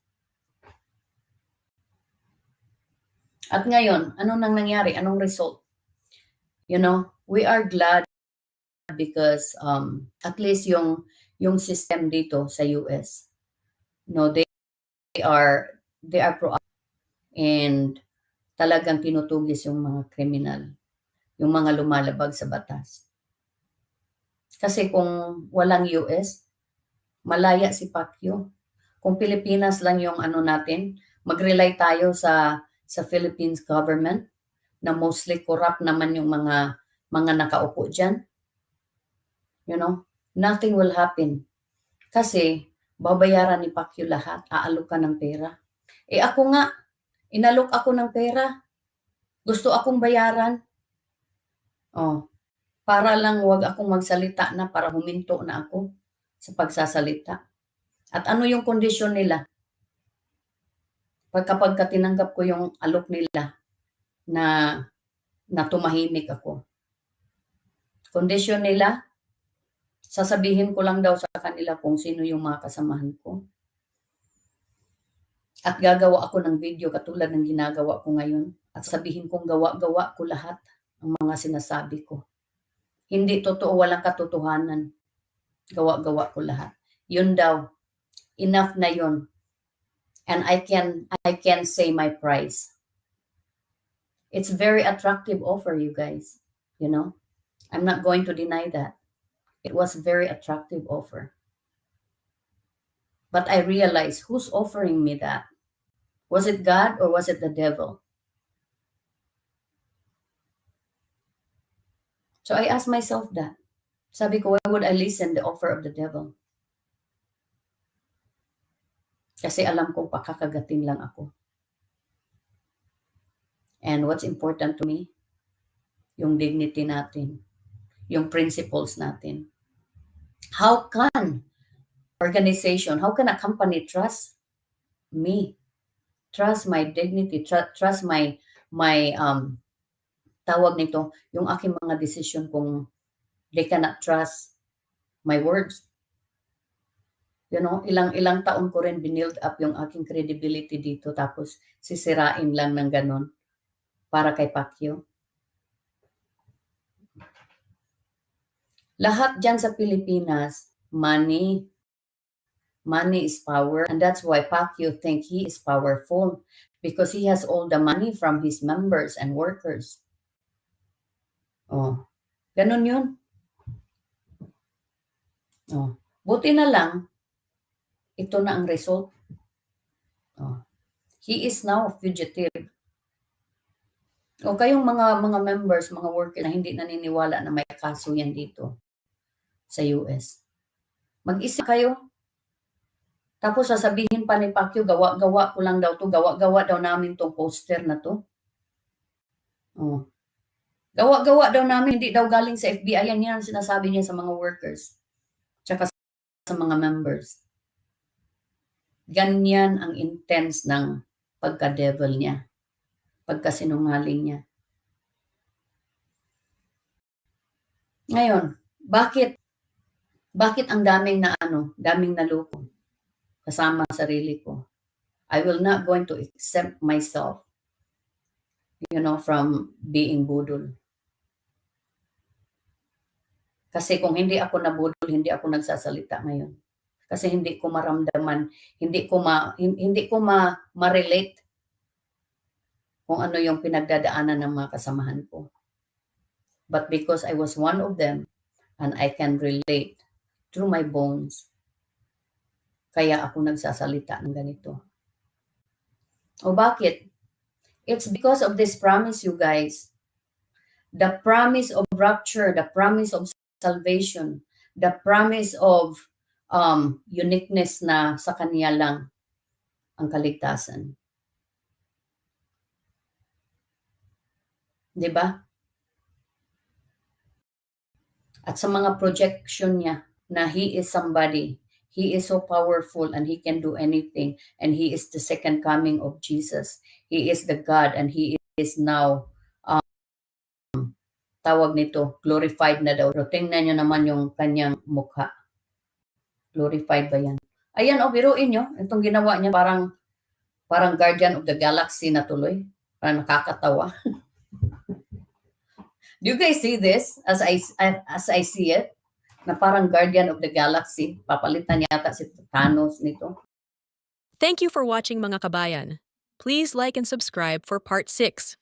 At ngayon, ano nang nangyari? Anong result? We are glad because at least yung system dito sa US, they are proactive and talagang tinutugis yung mga kriminal, yung mga lumalabag sa batas. Kasi kung walang US, malaya si Pacquiao. Kung Pilipinas lang yung natin, mag-rely tayo sa Philippines government na mostly corrupt naman yung mga nakaupo dyan. Nothing will happen. Kasi babayaran ni Pacquiao lahat, aalok ka ng pera. Ako nga, inalok ako ng pera. Gusto akong bayaran. Para lang wag akong magsalita na, para huminto na ako sa pagsasalita. At ano yung kondisyon nila? Kapag tinanggap ko yung alok nila na tumahimik ako. Kondisyon nila, sasabihin ko lang daw sa kanila kung sino yung mga kasamahan ko. At gagawa ako ng video katulad ng ginagawa ko ngayon. At sabihin kong gawa ko lahat ng mga sinasabi ko. Hindi totoo, walang katotohanan. Gawa ko lahat. Yun daw, enough na yun. And I can say my price. It's very attractive offer, you guys. I'm not going to deny that. It was a very attractive offer. But I realized, who's offering me that? Was it God or was it the devil? So I asked myself that. Sabi ko, why would I listen the offer of the devil? Kasi alam kong pakakagatin lang ako. And what's important to me? Yung dignity natin. Yung principles natin. How can how can a company trust me? Trust my dignity, trust my tawag nito, yung aking mga decision kung they cannot trust my words. Ilang taon ko rin binild up yung aking credibility dito, tapos sisirain lang ng ganon para kay Pacquiao. Lahat dyan sa Pilipinas, money is power, and that's why Pacquiao think he is powerful because he has all the money from his members and workers. Ganon yun. Buti na lang, ito na ang result. He is now a fugitive. Kayong mga members, mga workers na hindi naniniwala na may kaso yan dito sa US. Mag-isip kayo. Tapos sasabihin pa ni Pacquiao, gawa ko lang daw to, gawa daw namin tong poster na to. Gawa daw namin, hindi daw galing sa FBI. Yan sinasabi niya sa mga workers. Tsaka sa mga members. Ganyan ang intense ng pagka-devil niya. Pagkasinungaling niya. Ngayon, bakit ang daming naloko kasama sarili ko? I will not going to exempt myself, from being budol. Kasi kung hindi ako nabudol, hindi ako nagsasalita ngayon. Kasi hindi ko maramdaman, hindi ko ma-relate kung ano yung pinagdadaanan ng mga kasamahan ko. But because I was one of them and I can relate through my bones, kaya ako nagsasalita ng ganito. Bakit? It's because of this promise, you guys. The promise of rapture, the promise of salvation, the promise of uniqueness na sa Kanya lang. ang kaligtasan. 'Di ba? At sa mga projection niya na he is somebody, he is so powerful and he can do anything, and he is the second coming of Jesus. He is the God and he is now tawag nito, glorified na daw. Pero tingnan nyo naman yung kanyang mukha. Glorified ba yan? Ayan, biruin nyo. Itong ginawa niya parang Guardian of the Galaxy na tuloy. Parang nakakatawa. Do you guys see this as I see it? Na parang Guardian of the Galaxy. Papalitan yata si Thanos nito. Thank you for watching mga kabayan. Please like and subscribe for part 6.